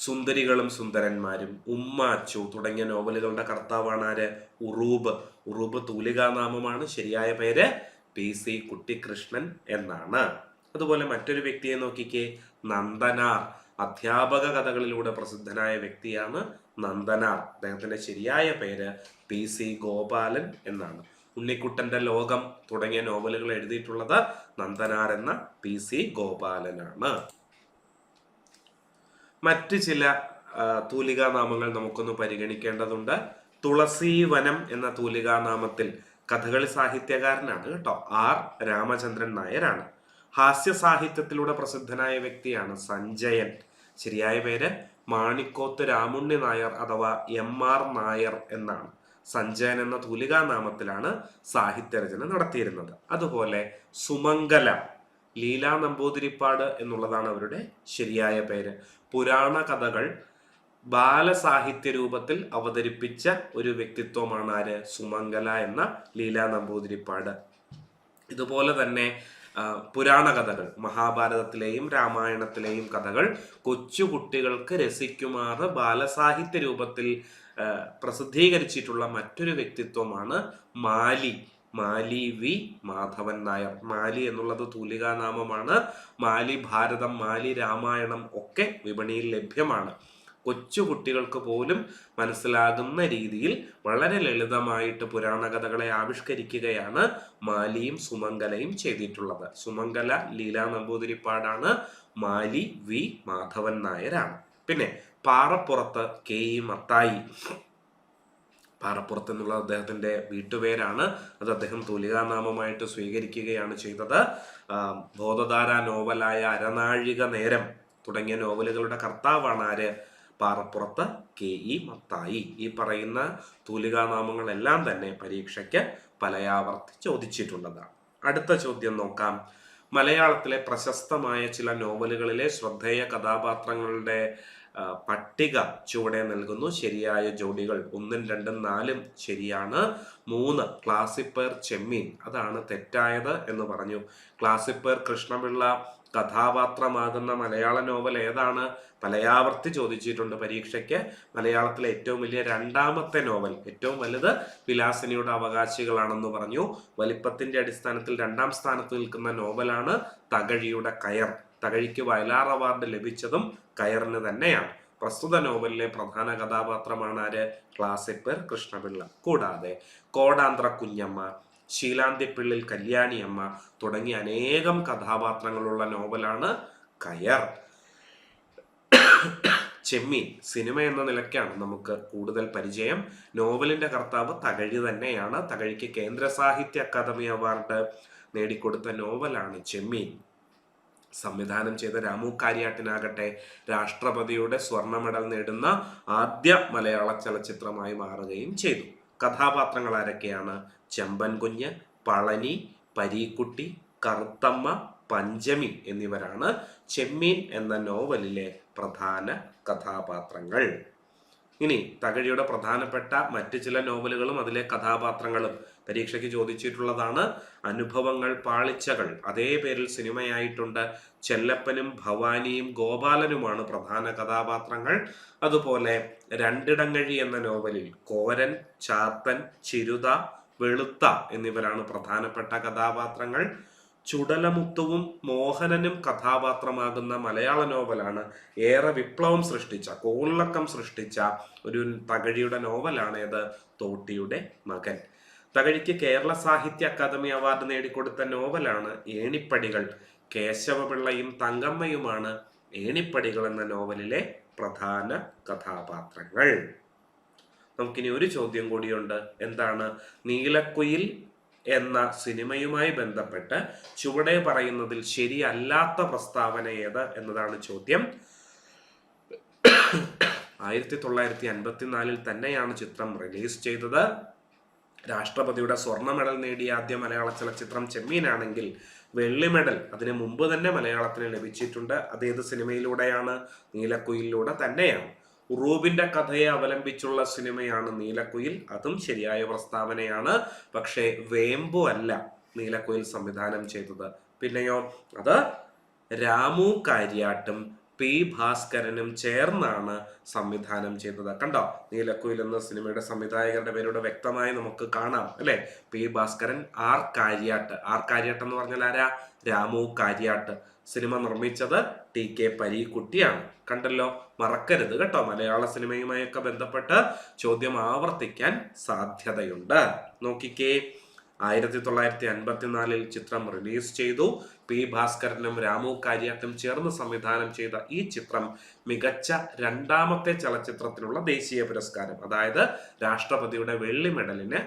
സുന്ദരികളും സുന്ദരന്മാരും, ഉമ്മാച്ചു തുടങ്ങിയ നോവലുകളുടെ കർത്താവാണ് ആര്? ഉറൂബ്. ഉറൂബ് തൂലികാനാമമാണ്. ശരിയായ പേര് PC കുട്ടിക്കൃഷ്ണൻ എന്നാണ്. അതുപോലെ മറ്റൊരു വ്യക്തിയെ നോക്കിക്കേ, നന്ദനാർ. അധ്യാപക കഥകളിലൂടെ പ്രസിദ്ധനായ വ്യക്തിയാണ് നന്ദനാർ. അദ്ദേഹത്തിന്റെ ശരിയായ പേര് PC ഗോപാലൻ എന്നാണ്. ഉണ്ണിക്കുട്ടന്റെ ലോകം തുടങ്ങിയ നോവലുകൾ എഴുതിയിട്ടുള്ളത് നന്ദനാർ എന്ന PC ഗോപാലനാണ്. മറ്റ് ചില തൂലികാനാമങ്ങൾ നമുക്കൊന്ന് പരിഗണിക്കേണ്ടതുണ്ട്. തുളസീവനം എന്ന തൂലികാനാമത്തിൽ കഥകളി സാഹിത്യകാരനാണ് കേട്ടോ, R രാമചന്ദ്രൻ നായരാണ്. ഹാസ്യ സാഹിത്യത്തിലൂടെ പ്രസിദ്ധനായ വ്യക്തിയാണ് സഞ്ജയൻ. ശരിയായ പേര് മാണിക്കോത്ത് രാമുണ്ണി നായർ അഥവാ MR നായർ എന്നാണ്. സഞ്ജയൻ എന്ന തൂലികാനാമത്തിലാണ് സാഹിത്യരചന നടത്തിയിരുന്നത്. അതുപോലെ സുമംഗല, ലീലാ നമ്പൂതിരിപ്പാട് എന്നുള്ളതാണ് അവരുടെ ശരിയായ പേര്. പുരാണ കഥകൾ ബാലസാഹിത്യ രൂപത്തിൽ അവതരിപ്പിച്ച ഒരു വ്യക്തിത്വമാണ് ആര്? സുമംഗല എന്ന ലീലാ നമ്പൂതിരിപ്പാട്. ഇതുപോലെ തന്നെ പുരാണ കഥകൾ, മഹാഭാരതത്തിലെയും രാമായണത്തിലെയും കഥകൾ കൊച്ചുകുട്ടികൾക്ക് രസിക്കുമാറ് ബാലസാഹിത്യ രൂപത്തിൽ പ്രസിദ്ധീകരിച്ചിട്ടുള്ള മറ്റൊരു വ്യക്തിത്വമാണ് മാലി വി മാധവൻ നായർ. മാലി എന്നുള്ളത് തൂലികാനാമമാണ്. മാലി ഭാരതം, മാലി രാമായണം ഒക്കെ വിപണിയിൽ ലഭ്യമാണ്. കൊച്ചുകുട്ടികൾക്ക് പോലും മനസ്സിലാകുന്ന രീതിയിൽ വളരെ ലളിതമായിട്ട് പുരാണ കഥകളെ ആവിഷ്കരിക്കുകയാണ് മാലിയും സുമംഗലയും ചെയ്തിട്ടുള്ളത്. സുമംഗല ലീലാ നമ്പൂതിരിപ്പാടാണ്, മാലി വി മാധവൻ നായരാണ്. പിന്നെ പാറപ്പുറത്ത് KE മത്തായി. പാറപ്പുറത്ത് എന്നുള്ള അദ്ദേഹത്തിന്റെ വീട്ടുപേരാണ്. അത് അദ്ദേഹം തൂലികാനാമമായിട്ട് സ്വീകരിക്കുകയാണ് ചെയ്തത്. ബോധധാര നോവലായ അരനാഴിക നേരം തുടങ്ങിയ നോവലുകളുടെ കർത്താവാണ് ആര്? പാറപ്പുറത്ത് KE മത്തായി. ഈ പറയുന്ന തൂലികാനാമങ്ങളെല്ലാം തന്നെ പരീക്ഷയ്ക്ക് പലയാവർത്തി ചോദിച്ചിട്ടുള്ളതാണ്. അടുത്ത ചോദ്യം നോക്കാം. മലയാളത്തിലെ പ്രശസ്തമായ ചില നോവലുകളിലെ ശ്രദ്ധേയ കഥാപാത്രങ്ങളുടെ പട്ടിക ചുവടെ നൽകുന്നു. ശരിയായ ജോഡികൾ 1, 2, 4 ശരിയാണ്. 3 ക്ലാസിപ്പർ ചെമ്മീൻ, അതാണ് തെറ്റായത് എന്ന് പറഞ്ഞു. ക്ലാസിപ്പർ കൃഷ്ണപിള്ള കഥാപാത്രമാകുന്ന മലയാള നോവൽ ഏതാണ്? പലയാവർത്തി ചോദിച്ചിട്ടുണ്ട് പരീക്ഷയ്ക്ക്. മലയാളത്തിലെ ഏറ്റവും വലിയ രണ്ടാമത്തെ നോവൽ, ഏറ്റവും വലുത് വിലാസിനിയുടെ അവകാശികളാണെന്ന് പറഞ്ഞു. വലിപ്പത്തിന്റെ അടിസ്ഥാനത്തിൽ 2ാം സ്ഥാനത്ത് നിൽക്കുന്ന നോവലാണ് തകഴിയുടെ കയർ. തകഴിക്ക് വയലാർ അവാർഡ് ലഭിച്ചതും കയറിന് തന്നെയാണ്. പ്രസ്തുത നോവലിലെ പ്രധാന കഥാപാത്രമാണ് ആര്? ക്ലാസിപ്പർ കൃഷ്ണപിള്ള. കൂടാതെ കോടാന്ത്ര കുഞ്ഞമ്മ, ശീലാന്തിപ്പിള്ളിൽ കല്യാണിയമ്മ തുടങ്ങിയ അനേകം കഥാപാത്രങ്ങളുള്ള നോവലാണ് കയർ. ചെമ്മീൻ സിനിമ എന്ന നിലയ്ക്കാണ് നമുക്ക് കൂടുതൽ പരിചയം. നോവലിന്റെ കർത്താവ് തകഴി തന്നെയാണ്. തകഴിക്ക് കേന്ദ്ര സാഹിത്യ അക്കാദമി അവാർഡ് നേടിക്കൊടുത്ത നോവലാണ് ചെമ്മീൻ. സംവിധാനം ചെയ്ത രാമു കാര്യാട്ടിനാകട്ടെ രാഷ്ട്രപതിയുടെ സ്വർണ്ണ മെഡൽ നേടുന്ന ആദ്യ മലയാള ചലച്ചിത്രമായി മാറുകയും ചെയ്തു. കഥാപാത്രങ്ങൾ ആരൊക്കെയാണ്? ചെമ്പൻ കുഞ്ഞ്, പളനി, പരീക്കുട്ടി, കറുത്തമ്മ, പഞ്ചമി എന്നിവരാണ് ചെമ്മീൻ എന്ന നോവലിലെ പ്രധാന കഥാപാത്രങ്ങൾ. ഇനി തകഴിയുടെ പ്രധാനപ്പെട്ട മറ്റ് ചില നോവലുകളും അതിലെ കഥാപാത്രങ്ങളും പരീക്ഷയ്ക്ക് ചോദിച്ചിട്ടുള്ളതാണ്. അനുഭവങ്ങൾ പാളിച്ചകൾ അതേ പേരിൽ സിനിമയായിട്ടുണ്ട്. ചെല്ലപ്പനും ഭവാനിയും ഗോപാലനുമാണ് പ്രധാന കഥാപാത്രങ്ങൾ. അതുപോലെ രണ്ടിടങ്ങഴി എന്ന നോവലിൽ കോരൻ, ചാത്തൻ, ചിരുത, വെളുത്ത എന്നിവരാണ് പ്രധാനപ്പെട്ട കഥാപാത്രങ്ങൾ. ചുടലമുത്തുവും മോഹനനും കഥാപാത്രമാകുന്ന മലയാള നോവലാണ് ഏറെ വിപ്ലവം സൃഷ്ടിച്ച, കോളിളക്കം സൃഷ്ടിച്ച ഒരു തകഴിയുടെ നോവലാണ് ഏത്? തോട്ടിയുടെ മകൻ. തകഴിക്ക് കേരള സാഹിത്യ അക്കാദമി അവാർഡ് നേടിക്കൊടുത്ത നോവലാണ് ഏണിപ്പടികൾ. കേശവപിള്ളയും തങ്കമ്മയുമാണ് ഏണിപ്പടികൾ എന്ന നോവലിലെ പ്രധാന കഥാപാത്രങ്ങൾ. നമുക്കിനി ഒരു ചോദ്യം കൂടിയുണ്ട്. എന്താണ്? നീലക്കുയിൽ എന്ന സിനിമയുമായി ബന്ധപ്പെട്ട് ചുവടെ പറയുന്നതിൽ ശരിയല്ലാത്ത പ്രസ്താവന ഏത് എന്നതാണ് ചോദ്യം. 1954 തന്നെയാണ് ചിത്രം റിലീസ് ചെയ്തത്. രാഷ്ട്രപതിയുടെ സ്വർണ്ണ മെഡൽ നേടിയ ആദ്യ മലയാള ചലച്ചിത്രം ചെമ്മീനാണെങ്കിൽ വെള്ളി മെഡൽ അതിനു മുമ്പ് തന്നെ മലയാളത്തിന് ലഭിച്ചിട്ടുണ്ട്. അതേത് സിനിമയിലൂടെയാണ്? നീലക്കുയിലൂടെ തന്നെയാണ്. ഉറൂബിന്റെ കഥയെ അവലംബിച്ചുള്ള സിനിമയാണ് നീലക്കുയിൽ. അതും ശരിയായ പ്രസ്താവനയാണ്. പക്ഷേ വേമ്പു അല്ല നീലക്കുയിൽ സംവിധാനം ചെയ്തത്. പിന്നെയോ അത് രാമു കാര്യാട്ടും പി ഭാസ്കരനും ചേർന്നാണ് സംവിധാനം ചെയ്തത്. കണ്ടോ, നീലക്കുയിൽ എന്ന സിനിമയുടെ സംവിധായകരുടെ പേരുടെ വ്യക്തമായി നമുക്ക് കാണാം അല്ലെ? P Bhaskaran, R Kariat. R Kariat എന്ന് പറഞ്ഞാൽ ആരാ? രാമു കാര്യാട്ട്. സിനിമ നിർമ്മിച്ചത് TK പരീക്കുട്ടിയാണ്. കണ്ടല്ലോ, മറക്കരുത് കേട്ടോ. മലയാള സിനിമയുമായൊക്കെ ബന്ധപ്പെട്ട് ചോദ്യം ആവർത്തിക്കാൻ സാധ്യതയുണ്ട്. നോക്കിക്കേ, 1954 ചിത്രം റിലീസ് ചെയ്തു. പി ഭാസ്കരനും രാമു കാര്യാട്ടും ചേർന്ന് സംവിധാനം ചെയ്ത ഈ ചിത്രം മികച്ച രണ്ടാമത്തെ ചലച്ചിത്രത്തിനുള്ള ദേശീയ പുരസ്കാരം, അതായത് രാഷ്ട്രപതിയുടെ വെള്ളി മെഡലിന്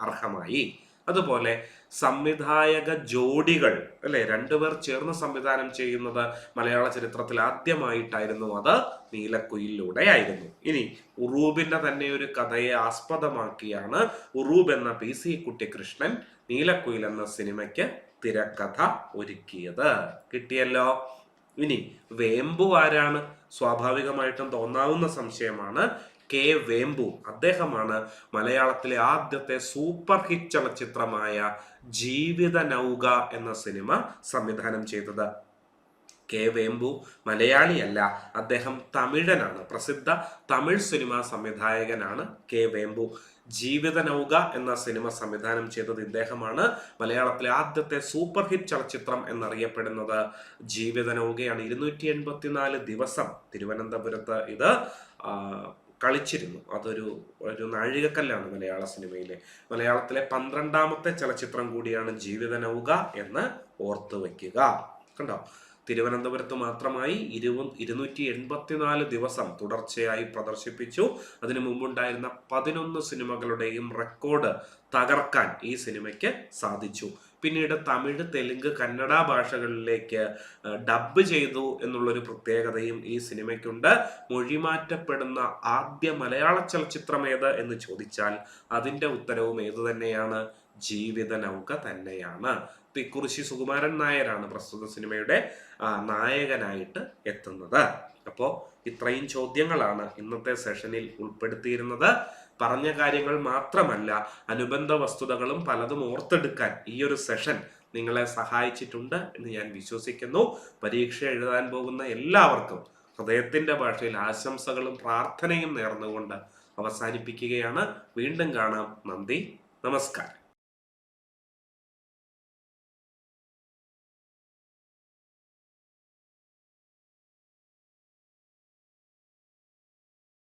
അർഹമായി. അതുപോലെ സംവിധായക ജോഡികൾ അല്ലെ, രണ്ടുപേർ ചേർന്ന് സംവിധാനം ചെയ്യുന്നത് മലയാള ചരിത്രത്തിൽ ആദ്യമായിട്ടായിരുന്നു. അത് നീലക്കുയിലൂടെയായിരുന്നു. ഇനി ഉറൂബിന്റെ തന്നെ ഒരു കഥയെ ആസ്പദമാക്കിയാണ് ഉറൂബ് എന്ന PC കുട്ടിക്കൃഷ്ണൻ നീലക്കുയിൽ എന്ന സിനിമയ്ക്ക് തിരക്കഥ ഒരുക്കിയത്. കിട്ടിയല്ലോ. ഇനി വേമ്പു ആരാണ്? സ്വാഭാവികമായിട്ടും തോന്നാവുന്ന സംശയമാണ്. K. വേമ്പു. അദ്ദേഹമാണ് മലയാളത്തിലെ ആദ്യത്തെ സൂപ്പർ ഹിറ്റ് ചലച്ചിത്രമായ ജീവിത നൗക എന്ന സിനിമ സംവിധാനം ചെയ്തത്. K. വേമ്പു മലയാളിയല്ല, അദ്ദേഹം തമിഴനാണ്. പ്രസിദ്ധ തമിഴ് സിനിമാ സംവിധായകനാണ് K. വേമ്പു. ജീവിത നൗക എന്ന സിനിമ സംവിധാനം ചെയ്തത് ഇദ്ദേഹമാണ്. മലയാളത്തിലെ ആദ്യത്തെ സൂപ്പർ ഹിറ്റ് ചലച്ചിത്രം എന്നറിയപ്പെടുന്നത് ജീവിത നൗകയാണ്. 284 ദിവസം തിരുവനന്തപുരത്ത് ഇത് കളിച്ചിരുന്നു. ഒരു നാഴികക്കല്ലാണ് മലയാള സിനിമയിലെ. മലയാളത്തിലെ 12ാമത്തെ ചലച്ചിത്രം കൂടിയാണ് ജീവിത നൗക എന്ന് ഓർത്തു വയ്ക്കുക. കണ്ടോ, തിരുവനന്തപുരത്ത് മാത്രമായി 284 ദിവസം തുടർച്ചയായി പ്രദർശിപ്പിച്ചു. അതിനു മുമ്പുണ്ടായിരുന്ന 11 സിനിമകളുടെയും റെക്കോർഡ് തകർക്കാൻ ഈ സിനിമയ്ക്ക് സാധിച്ചു. പിന്നീട് തമിഴ്, തെലുങ്ക്, കന്നഡ ഭാഷകളിലേക്ക് ഡബ് ചെയ്തു എന്നുള്ളൊരു പ്രത്യേകതയും ഈ സിനിമയ്ക്കുണ്ട്. മൊഴിമാറ്റപ്പെടുന്ന ആദ്യ മലയാള ചലച്ചിത്രം ഏത് എന്ന് ചോദിച്ചാൽ അതിന്റെ ഉത്തരവും ഏത് തന്നെയാണ്? ജീവിത നൗക തന്നെയാണ്. തിക്കുറിശി സുകുമാരൻ നായരാണ് പ്രസ്തുത സിനിമയുടെ നായകനായിട്ട് എത്തുന്നത്. അപ്പോൾ ഇത്രയും ചോദ്യങ്ങളാണ് ഇന്നത്തെ സെഷനിൽ ഉൾപ്പെടുത്തിയിരുന്നത്. പറഞ്ഞ കാര്യങ്ങൾ മാത്രമല്ല, അനുബന്ധ വസ്തുതകളും പലതും ഓർത്തെടുക്കാൻ ഈ ഒരു സെഷൻ നിങ്ങളെ സഹായിച്ചിട്ടുണ്ട് എന്ന് ഞാൻ വിശ്വസിക്കുന്നു. പരീക്ഷ എഴുതാൻ പോകുന്ന എല്ലാവർക്കും ഹൃദയത്തിന്റെ ഭാഷയിൽ ആശംസകളും പ്രാർത്ഥനയും നേർന്നുകൊണ്ട് അവസാനിപ്പിക്കുകയാണ്. വീണ്ടും കാണാം. നന്ദി, നമസ്കാരം.